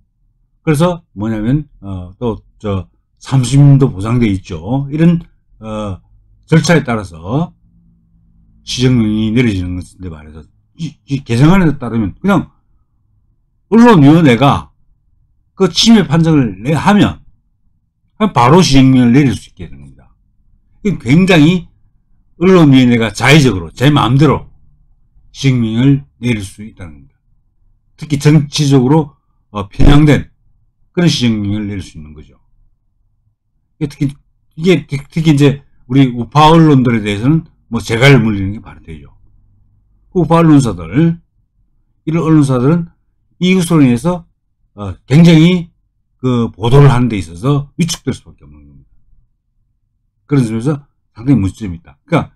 Speaker 1: 그래서 뭐냐면 또 삼심도 보장되어 있죠. 이런 절차에 따라서 시정명령이 내려지는 것인데 말해서 이 개정안에 따르면 그냥 언론위원회가 그 침해 판정을 하면 바로 시정명령을 내릴 수 있게 되는 겁니다. 굉장히 언론위원회가 자의적으로 제 마음대로 시정명령을 내릴 수 있다는 겁니다. 특히 정치적으로 편향된 그런 시정명령을 내릴 수 있는 거죠. 특히 이제 우리 우파 언론들에 대해서는 뭐 재갈을 물리는 게 바로 되죠. 우파 언론사들, 이런 언론사들은 이 구설에 의해서 굉장히 그 보도를 하는 데 있어서 위축될 수밖에 없는 겁니다. 그런 점에서 상당히 문제점이 있다. 그러니까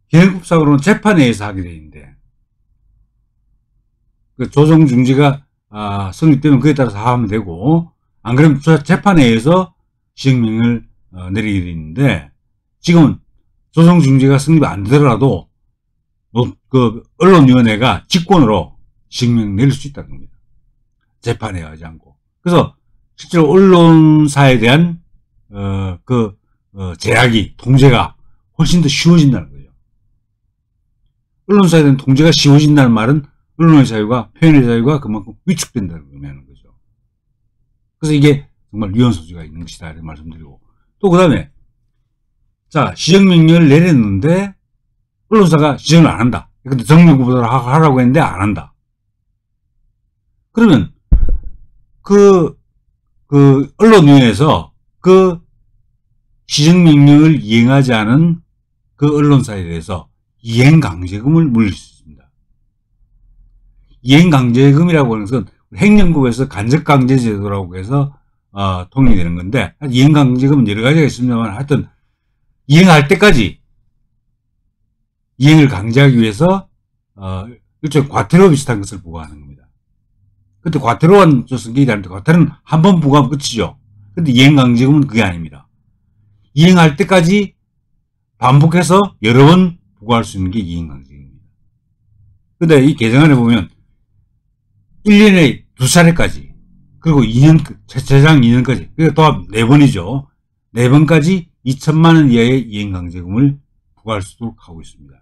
Speaker 1: 개헌법상으로는 재판에 의해서 하게 되어 있는데 그 조정 중지가 성립되면 그에 따라서 하면 되고 안 그러면 재판에 의해서 시정명령을 내리게 되어 있는데 지금은 조정 중지가 성립이 안 되더라도 그 언론위원회가 직권으로 시정명령 내릴 수 있다는 겁니다. 재판에 하지 않고. 그래서 실제로 언론사에 대한 제약이 통제가 훨씬 더 쉬워진다는 거죠. 언론사에 대한 통제가 쉬워진다는 말은 언론의 자유가 표현의 자유가 그만큼 위축된다는 의미하는 거죠. 그래서 이게 정말 위헌 소지가 있는 것이다 이렇게 말씀드리고 또 그 다음에 자 시정명령을 내렸는데 언론사가 시정을 안 한다. 근데 정명구보도를 하라고 했는데 안 한다. 그러면 그 언론위원회에서 그 시정명령을 이행하지 않은 그 언론사에 대해서 이행강제금을 물릴 수 있습니다. 이행강제금이라고 하는 것은 행정법에서 간접강제제도라고 해서 통용이 되는 건데 이행강제금은 여러 가지가 있습니다만 하여튼 이행할 때까지 이행을 강제하기 위해서 일종의 과태료 비슷한 것을 부과하는 겁니다. 그때 과태료는 좀 성격이 다른데 과태료는 한 번 부과하면 끝이죠. 근데 이행강제금은 그게 아닙니다. 이행할 때까지 반복해서 여러 번 부과할 수 있는 게 이행강제금입니다. 근데 이 개정안에 보면 1년에 2차례까지 그리고 2년 최장 2년까지 그러니까 또 4번이죠. 4번까지 2천만 원 이하의 이행강제금을 부과할 수 있도록 하고 있습니다.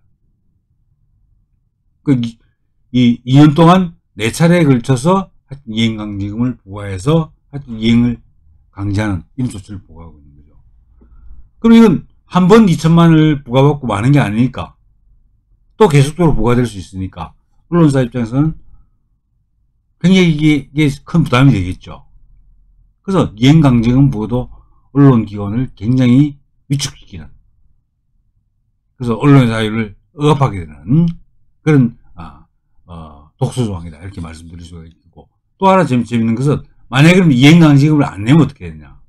Speaker 1: 이 2년 동안 4차례에 걸쳐서 이행강제금을 부과해서 이행을 강제하는 이런 조치를 부과하고 있는 거죠. 그럼 이건 한 번 2천만 원을 부과받고 마는 게 아니니까 또 계속적으로 부과될 수 있으니까 언론사 입장에서는 굉장히 이게 큰 부담이 되겠죠. 그래서 이행강제금 부과도 언론기관을 굉장히 위축시키는 그래서 언론의 자유를 억압하게 되는 그런 독소조항이다 이렇게 말씀드릴 수가 있고 또 하나 재밌는 것은 만약에 그럼 이행강제금을 안 내면 어떻게 되냐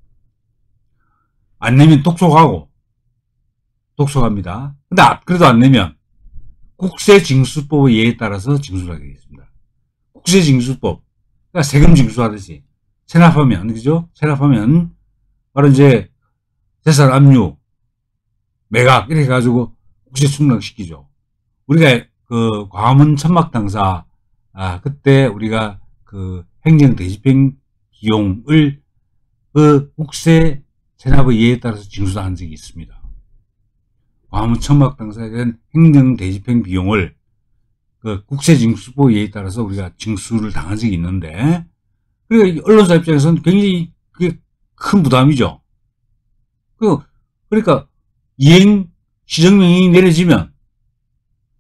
Speaker 1: 안 내면 독촉합니다. 근데 그래도 안 내면 국세징수법의 예에 따라서 징수를 하게 되겠습니다. 국세징수법 그러니까 세금 징수하듯이 체납하면 그죠? 체납하면 바로 이제 재산 압류 매각 이렇게 해가지고 국세 충당시키죠. 우리가 그 광화문 천막 당사 그때 우리가 그 행정 대집행 비용을 그 국세 체납의 예에 따라서 징수한 적이 있습니다. 광화문 천막 당사에 대한 행정 대집행 비용을 그 국세징수법 예에 따라서 우리가 징수를 당한 적이 있는데 그러니까 언론사 입장에서는 굉장히 그게 큰 부담이죠. 그러니까 시정명령이 내려지면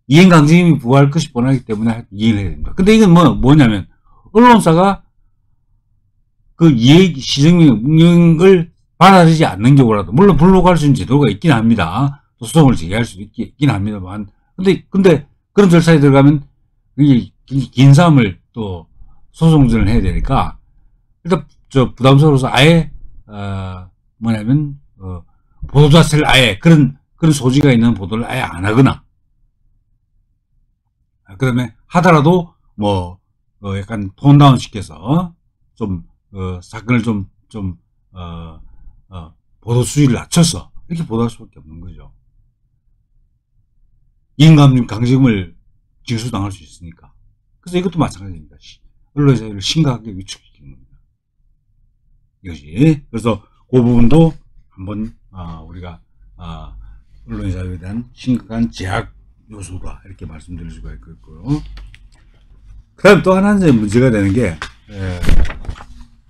Speaker 1: 이행강제금이 부과할 것이 뻔하기 때문에 이행을 해야 됩니다. 근데 이건 뭐냐면 언론사가 그 시정명령을 받아들이지 않는 경우라도 물론 불로갈 수 있는 제도가 있긴 합니다. 소송을 제기할 수도 있긴 합니다만 근데 그런 절차에 들어가면 이게 긴 싸움을 또 소송전을 해야 되니까 일단 저 부담스러워서 아예 뭐냐면 보도 자체를 아예 그런 소지가 있는 보도를 아예 안 하거나, 그다음에 하더라도 뭐 약간 톤 다운 시켜서 좀 사건을 좀 보도 수위를 낮춰서 이렇게 보도할 수밖에 없는 거죠. 이인감 강제금을 징수당할 수 있으니까. 그래서 이것도 마찬가지입니다. 언론의 자유를 심각하게 위축시키는 겁니다. 이것이. 그래서 그 부분도 한번 우리가 언론의 자유에 대한 심각한 제약 요소다, 이렇게 말씀드릴 수가 있고요. 그 다음 또 하나 이제 문제가 되는 게,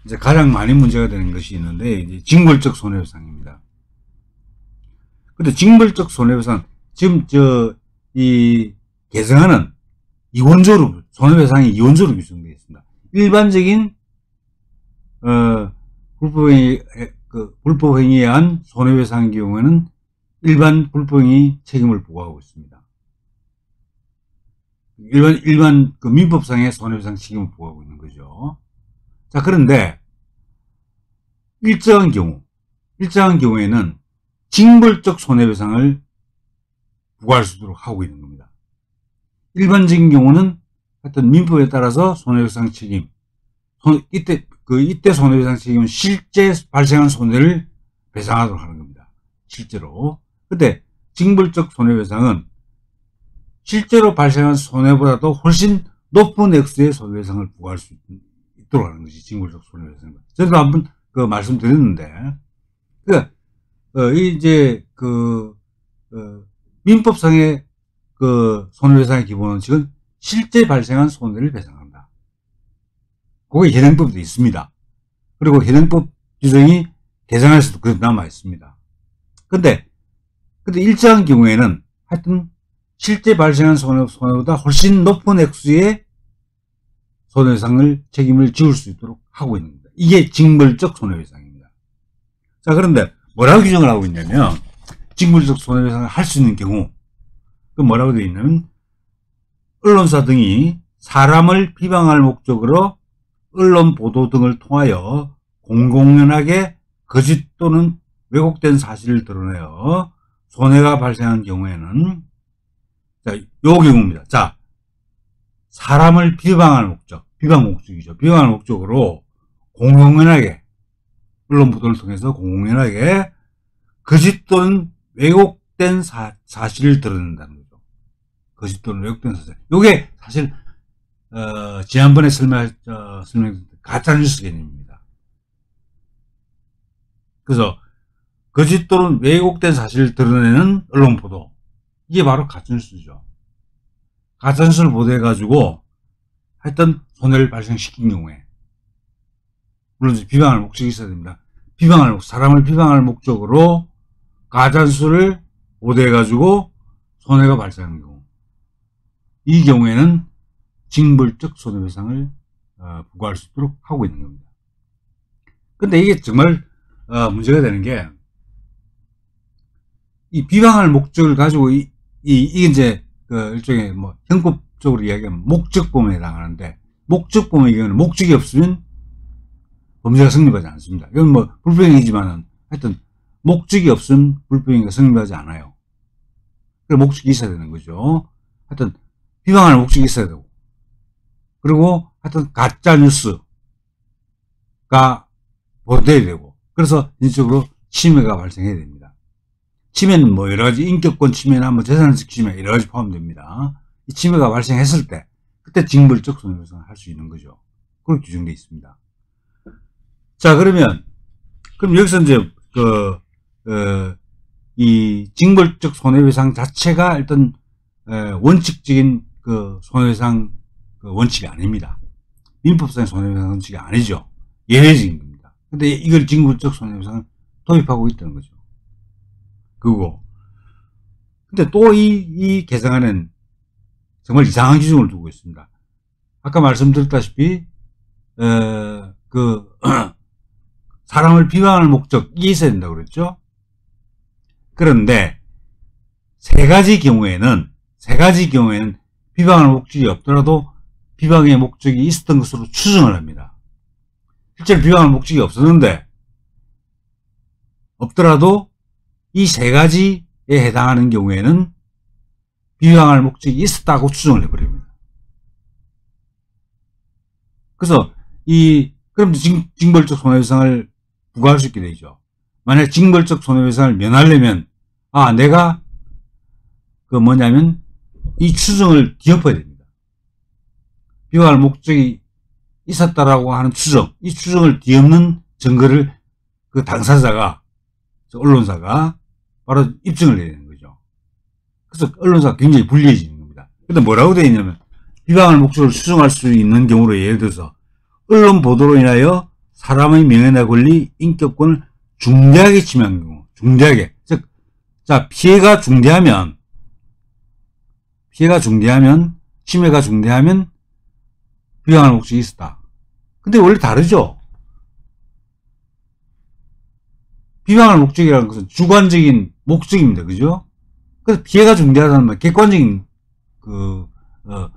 Speaker 1: 이제 가장 많이 문제가 되는 것이 있는데, 이제 징벌적 손해배상입니다. 근데 징벌적 손해배상, 지금 이 개정안은 이원적으로, 손해배상이 이원적으로 규정되어 있습니다. 일반적인, 불법행위에 의한 손해배상의 경우에는 일반 불법행위 책임을 부과하고 있습니다. 일반 그 민법상의 손해배상 책임을 부과하고 있는 거죠. 자, 그런데 일정한 경우에는 징벌적 손해배상을 부과할 수 있도록 하고 있는 겁니다. 일반적인 경우는 하여튼 민법에 따라서 손해배상 책임, 이때 손해배상 책임은 실제 발생한 손해를 배상하도록 하는 겁니다. 실제로. 근데 징벌적 손해배상은 실제로 발생한 손해보다도 훨씬 높은 액수의 손해배상을 부과할 수 있도록 하는 것이 징벌적 손해배상. 저도 한번 말씀드렸는데, 이제 민법상의 손해배상의 기본 원칙은 실제 발생한 손해를 배상한다. 그게 현행법에도 있습니다. 그리고 현행법 규정이 개정안에서도 그렇게 남아 있습니다. 근데 일정한 경우에는 하여튼 실제 발생한 손해보다 훨씬 높은 액수의 손해배상을 책임을 지을 수 있도록 하고 있는 겁니다. 이게 징벌적 손해배상입니다. 자, 그런데 뭐라고 규정을 하고 있냐면, 징벌적 손해배상을 할 수 있는 경우, 그 뭐라고 되어 있냐면, 언론사 등이 사람을 비방할 목적으로 언론 보도 등을 통하여 공공연하게 거짓 또는 왜곡된 사실을 드러내어 손해가 발생한 경우에는, 자, 요 경우입니다. 자, 사람을 비방 목적이죠. 비방할 목적으로 공공연하게, 언론 보도를 통해서 공공연하게 거짓 또는 왜곡된 사실을 드러낸다는 거죠. 거짓 또는 왜곡된 사실. 요게 사실, 지난번에 설명드린 가짜뉴스 개념입니다. 그래서 거짓 또는 왜곡된 사실을 드러내는 언론 보도. 이게 바로 가짜뉴스죠. 가짜뉴스를 보도해가지고 하여튼 손해를 발생시킨 경우에, 물론 비방할 목적이 있어야 됩니다. 사람을 비방할 목적으로 가짜뉴스를 보도해가지고 손해가 발생한 경우, 이 경우에는 징벌적 손해배상을 부과할 수 있도록 하고 있는 겁니다. 근데 이게 정말 문제가 되는 게, 이 비방할 목적을 가지고 이게 이제 일종의 뭐 형법적으로 이야기하면 목적범에 해당하는데, 목적범의 경우는 목적이 없으면 범죄가 성립하지 않습니다. 이건 뭐 불법행위지만은 하여튼 목적이 없으면 불법행위가 성립하지 않아요. 그래서 목적이 있어야 되는 거죠. 하여튼 비방할 목적이 있어야 되고, 그리고 하여튼 가짜 뉴스가 보도돼야 되고, 그래서 인적으로 침해가 발생해야 됩니다. 침해는 뭐 여러 가지 인격권 침해나 뭐 재산적 침해 여러 가지 포함됩니다. 이 침해가 발생했을 때 그때 징벌적 손해배상을 할 수 있는 거죠. 그렇게 규정되어 있습니다. 자, 그럼 여기서 이제 이 징벌적 손해배상 자체가 일단 원칙적인 손해배상 원칙이 아닙니다. 민법상의 손해배상 원칙이 아니죠. 예외적인 겁니다. 근데 이걸 징벌적 손해배상을 도입하고 있다는 거죠. 그거. 근데 또 이 개정안은 정말 이상한 규정을 두고 있습니다. 아까 말씀드렸다시피 사람을 비방할 목적, 이게 있어야 된다고 그랬죠. 그런데 세 가지 경우에는 비방할 목적이 없더라도 비방의 목적이 있었던 것으로 추정을 합니다. 실제로 비방할 목적이 없더라도 이 세 가지에 해당하는 경우에는 비방할 목적이 있었다고 추정을 해버립니다. 그래서 그럼 징벌적 손해배상을 부과할 수 있게 되죠. 만약 징벌적 손해배상을 면하려면 내가 이 추정을 뒤엎어야 됩니다. 비방할 목적이 있었다라고 하는 추정, 이 추정을 뒤엎는 증거를 그 당사자가, 언론사가 바로 입증을 해야 되는 거죠. 그래서 언론사가 굉장히 불리해지는 겁니다. 근데 뭐라고 되어 있냐면, 비방할 목적을 추정할 수 있는 경우로 예를 들어서 언론 보도로 인하여 사람의 명예나 권리, 인격권을 중대하게 침해한 경우, 중대하게. 즉, 피해가 중대하면, 침해가 중대하면 비방할 목적이 있었다. 근데 원래 다르죠? 비방할 목적이라는 것은 주관적인 목적입니다. 그죠? 그래서 피해가 중대하다는 말, 객관적인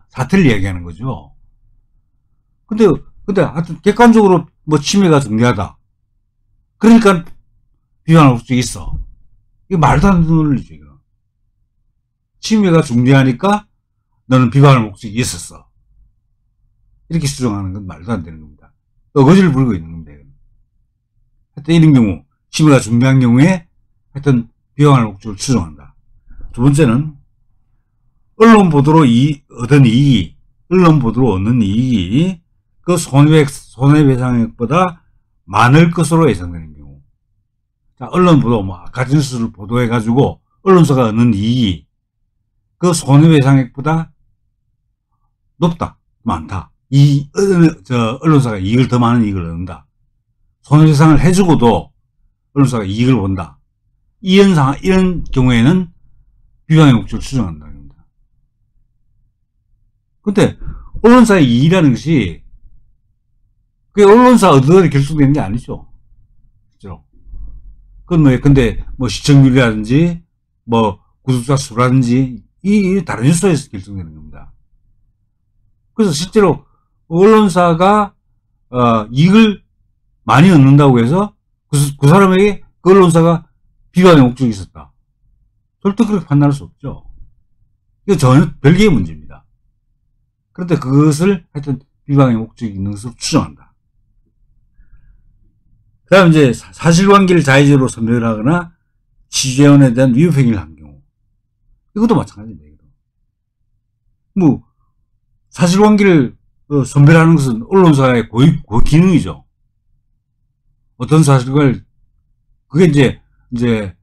Speaker 1: 사태를 이야기하는 거죠. 근데 하여튼 객관적으로 침해가 중대하다. 그러니까 비방할 목적이 있어. 이게 말도 안 되는 논리죠, 이거. 침해가 중대하니까 너는 비방할 목적이 있었어. 이렇게 수정하는 건 말도 안 되는 겁니다. 어거지를 부리고 있는 겁니다. 하여튼 이런 경우, 침해가 중대한 경우에 하여튼 비방할 목적을 추정한다. 두 번째는 언론 보도로 얻는 이익이 그 손해배상액보다 많을 것으로 예상되는 경우. 언론 보도, 가짜뉴스를 보도해가지고 언론사가 얻는 이익이 그 손해배상액보다 높다, 많다. 언론사가 이익을 더 많은 이익을 얻는다. 손해배상을 해주고도 언론사가 이익을 본다. 이런 경우에는 비방의 목적을 추정한다는 겁니다. 근데 언론사의 이익이라는 것이 그게 언론사 어디에 결정되는 게 아니죠. 그죠? 근데 시청률이라든지 구독자 수라든지 이 다른 요소에서 결정되는 겁니다. 그래서 실제로 언론사가 이익을 많이 얻는다고 해서 그 사람에게 그 언론사가 비방의 목적이 있었다. 절대 그렇게 판단할 수 없죠. 이거 전혀 별개의 문제입니다. 그런데 그것을 하여튼 비방의 목적이 있는 것으로 추정한다. 그 다음 이제 사실관계를 자의적으로 선별하거나 취재원에 대한 위협행위를 한 경우. 이것도 마찬가지입니다. 사실관계를 선별하는 것은 언론사의 고유 기능이죠. 어떤 사실을, 그게 이제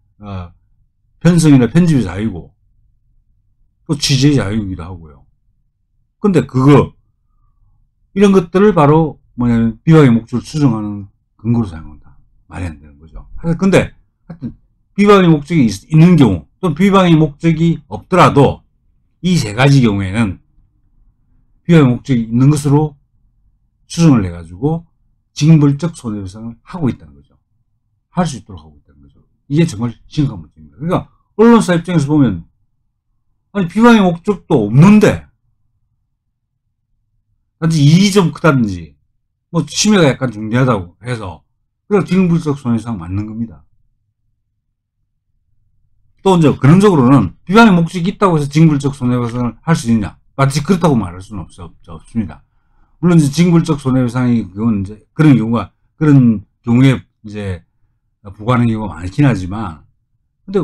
Speaker 1: 편성이나 편집의 자유고, 또 취재의 자유이기도 하고요. 근데 이런 것들을 바로 비방의 목적을 추정하는 근거로 사용한다. 말이 안 되는 거죠. 근데 하여튼 비방의 목적이 있는 경우, 또 비방의 목적이 없더라도 이 세 가지 경우에는 비방의 목적이 있는 것으로 추정을 해가지고 징벌적 손해배상을 하고 있다는 거죠. 할 수 있도록 하고 있다는 거죠. 이게 정말 심각한 문제입니다. 그러니까 언론사 입장에서 보면 비방의 목적도 없는데 단지 이익이 좀 크다든지 침해가 약간 중대하다고 해서 그냥 징벌적 손해배상 맞는 겁니다. 또 이제 근원적으로는 비방의 목적이 있다고 해서 징벌적 손해배상을 할 수 있냐? 마치 그렇다고 말할 수는 없습니다. 물론 이제 징벌적 손해배상이 그런 경우에 이제 부과하는 경우가 많긴 하지만, 근데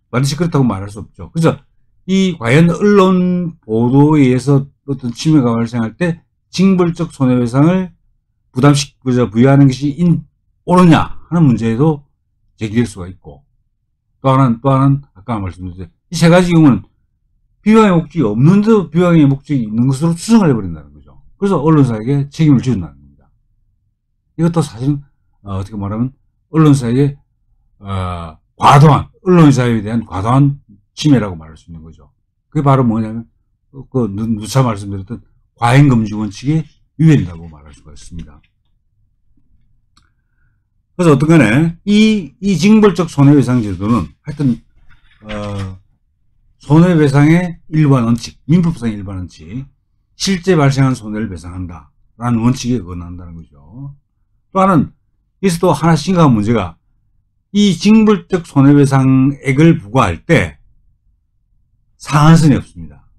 Speaker 1: 마치 그렇다고 말할 수 없죠. 그래서 과연 언론 보도에 의해서 어떤 침해가 발생할 때 징벌적 손해배상을 부여하는 것이 옳으냐 하는 문제에도 제기될 수가 있고, 또 하나는 아까 말씀드렸듯이 이 세 가지 경우는 비방의 목적이 없는데도 비방의 목적이 있는 것으로 추정을 해버린다는 거죠. 그래서 언론사에게 책임을 지운다는 겁니다. 이것도 사실은 어떻게 말하면 언론사에게 언론의 자유에 대한 과도한 침해라고 말할 수 있는 거죠. 그게 바로 뭐냐면 누차 말씀드렸던 과잉금지 원칙에 위배된다고 말할 수가 있습니다. 그래서 어떤 간에 이 징벌적 손해배상 제도는 하여튼 손해배상의 일반 원칙, 민법상의 일반 원칙, 실제 발생한 손해를 배상한다 라는 원칙에 어긋난다는 거죠. 또 하나는 여기서 또 하나 심각한 문제가 이 징벌적 손해배상액을 부과할 때 상한선이 없습니다.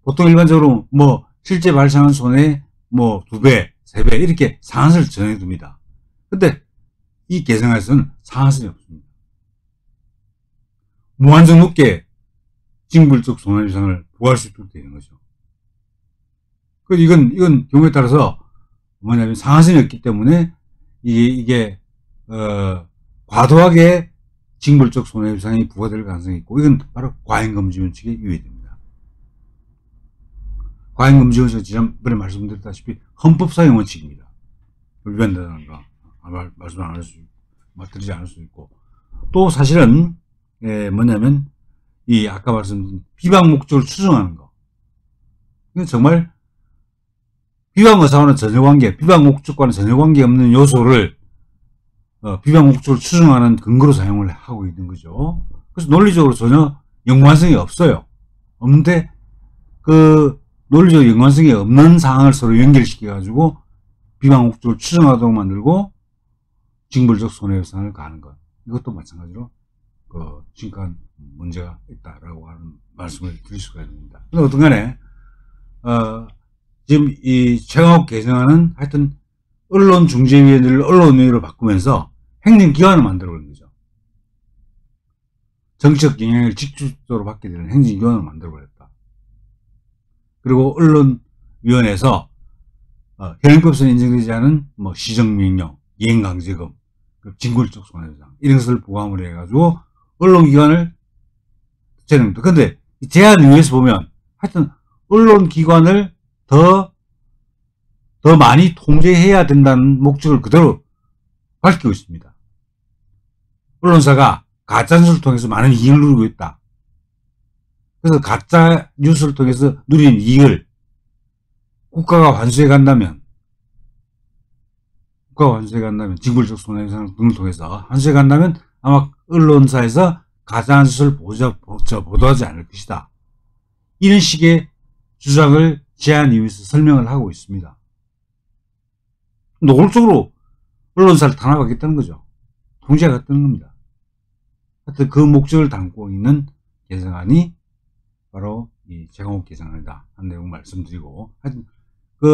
Speaker 1: 보통 일반적으로 뭐 실제 발생한 손해 뭐 2배, 3배 이렇게 상한선을 정해둡니다. 근데 이 개정안에서는 상한선이 없습니다. 무한정 높게 징벌적 손해배상을 부과할 수 있도록 되는 거죠. 이건 경우에 따라서 뭐냐면 상한선이 없기 때문에 이게 과도하게 징벌적 손해배상이 부과될 가능성이 있고, 이건 바로 과잉금지 원칙에 유의됩니다. 과잉금지 원칙은 지난번에 말씀드렸다시피 헌법상의 원칙입니다. 위반된다는 거 말씀 안 할 수 있고, 드리지 않을 수 있고, 또 사실은 뭐냐면 이 아까 말씀드린 비방 목적을 추정하는 거, 이건 정말 비방 의사와는 전혀 관계, 비방 목적과는 전혀 관계 없는 요소를 비방 목적을 추정하는 근거로 사용을 하고 있는 거죠. 그래서 논리적으로 전혀 연관성이 없어요. 없는데 그 논리적 연관성이 없는 상황을 서로 연결시켜 가지고 비방 목적을 추정하도록 만들고 징벌적 손해배상을 가하는 것, 이것도 마찬가지로 심각한 문제가 있다라고 하는 말씀을 드릴 수가 있습니다. 근데 어떤 간에 지금 이 최강욱 개정안은 하여튼 언론중재위원회를 언론위원회로 바꾸면서 행정기관을 만들어버린 거죠. 정치적 영향을 직접적으로 받게 되는 행정기관을 만들어버렸다. 그리고 언론위원회에서 현행법상 인정되지 않은 뭐 시정명령, 이행강제금, 징벌적 손해배상 이런 것을 부과함을 해가지고 언론기관을 제는 겁니다. 근데 제안위에서 보면 하여튼 언론기관을 더 많이 통제해야 된다는 목적을 그대로 밝히고 있습니다. 언론사가 가짜뉴스를 통해서 많은 이익을 누리고 있다. 그래서 가짜뉴스를 통해서 누리는 이익을 국가가 환수해 간다면 징벌적 손해배상 등을 통해서 환수해 간다면 아마 언론사에서 가짜뉴스를 보도하지 않을 것이다. 이런 식의 주장을 제안 이유에서 설명을 하고 있습니다. 노골적으로 언론사를 탄압하겠다는 거죠. 통제하겠다는 겁니다. 하여튼 그 목적을 담고 있는 개정안이 바로 이 최강욱 개정안이다 하는 내용 말씀드리고, 하여튼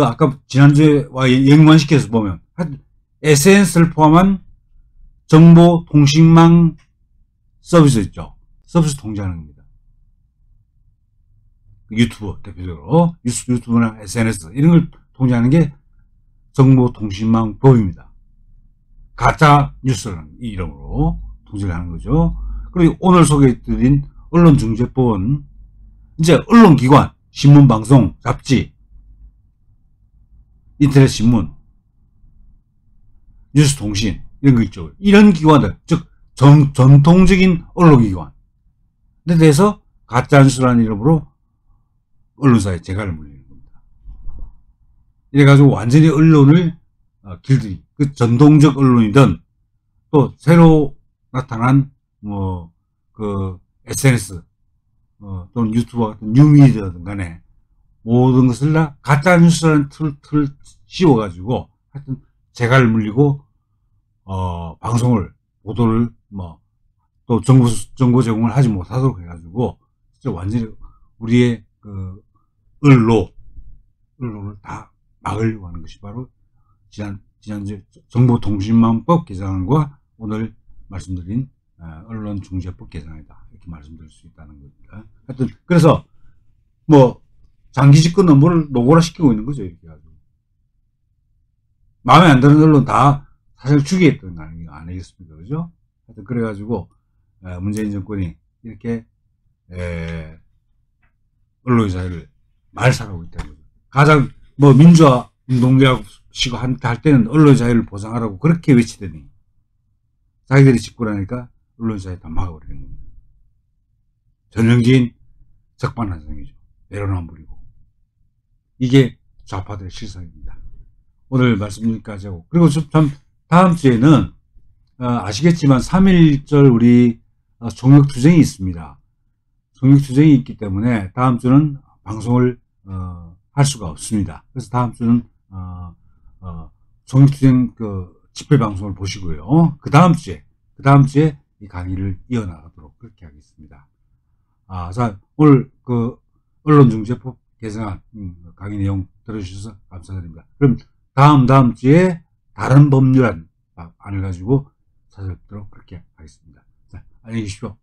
Speaker 1: 아까 지난주에와 연관시켜서 보면 하여튼 SNS를 포함한 정보통신망 서비스 있죠. 서비스 통제하는 겁니다. 유튜브 대표적으로 유튜브나 SNS 이런 걸 통제하는 게 정보통신망법입니다. 가짜 뉴스라는 이 이름으로 통제를 하는 거죠. 그리고 오늘 소개해드린 언론중재법은 이제 언론기관, 신문, 방송, 잡지, 인터넷 신문, 뉴스통신 이런 거 있죠. 이런 기관들, 즉 전통적인 언론기관에 대해서 가짜뉴스라는 이름으로 언론사에 재갈을 물리는 겁니다. 이래가지고 완전히 언론을 길들이, 그 전통적 언론이든 또 새로 나타난 SNS 또는 유튜브 같은 뉴미디어든 간에 모든 것을 다 가짜뉴스라는 틀을 씌워가지고 하여튼 재갈을 물리고 방송을, 보도를 또 정보 제공을 하지 못하도록 해가지고 진짜 완전히 우리의 언론을 다 막으려고 하는 것이 바로 지난주 정보통신망법 개정안과 오늘 말씀드린 언론중재법 개정안이다, 이렇게 말씀드릴 수 있다는 겁니다. 하여튼 그래서 장기 집권 업무를 노골화시키고 있는 거죠. 이렇게 가지고 마음에 안 드는 언론 다 사실 죽이겠다는 거 아니겠습니까? 그죠? 하여튼 그래가지고 문재인 정권이 이렇게 언론의 자유를 말살하고 있다는 거죠. 가장 민주화 운동이라고 시고 할 때는 언론의 자유를 보장하라고 그렇게 외치더니 자기들이 집권하니까 언론의 자유 다 막아버리는 겁니다. 전형적인 적반하장이죠. 내로남불이고. 이게 좌파들의 실상입니다. 오늘 말씀 여기까지 하고, 그리고 참 다음 주에는 아시겠지만 3.1절 우리 총력투쟁이 있습니다. 성역투쟁이 있기 때문에 다음 주는 방송을 할 수가 없습니다. 그래서 다음 주는 성역투쟁 그 집회 방송을 보시고요. 그 다음 주에 이 강의를 이어나가도록 그렇게 하겠습니다. 자, 오늘 그 언론중재법 개정안 강의 내용 들어주셔서 감사드립니다. 그럼 다음 주에 다른 법률안을 가지고 찾아뵙도록 그렇게 하겠습니다. 자, 안녕히 계십시오.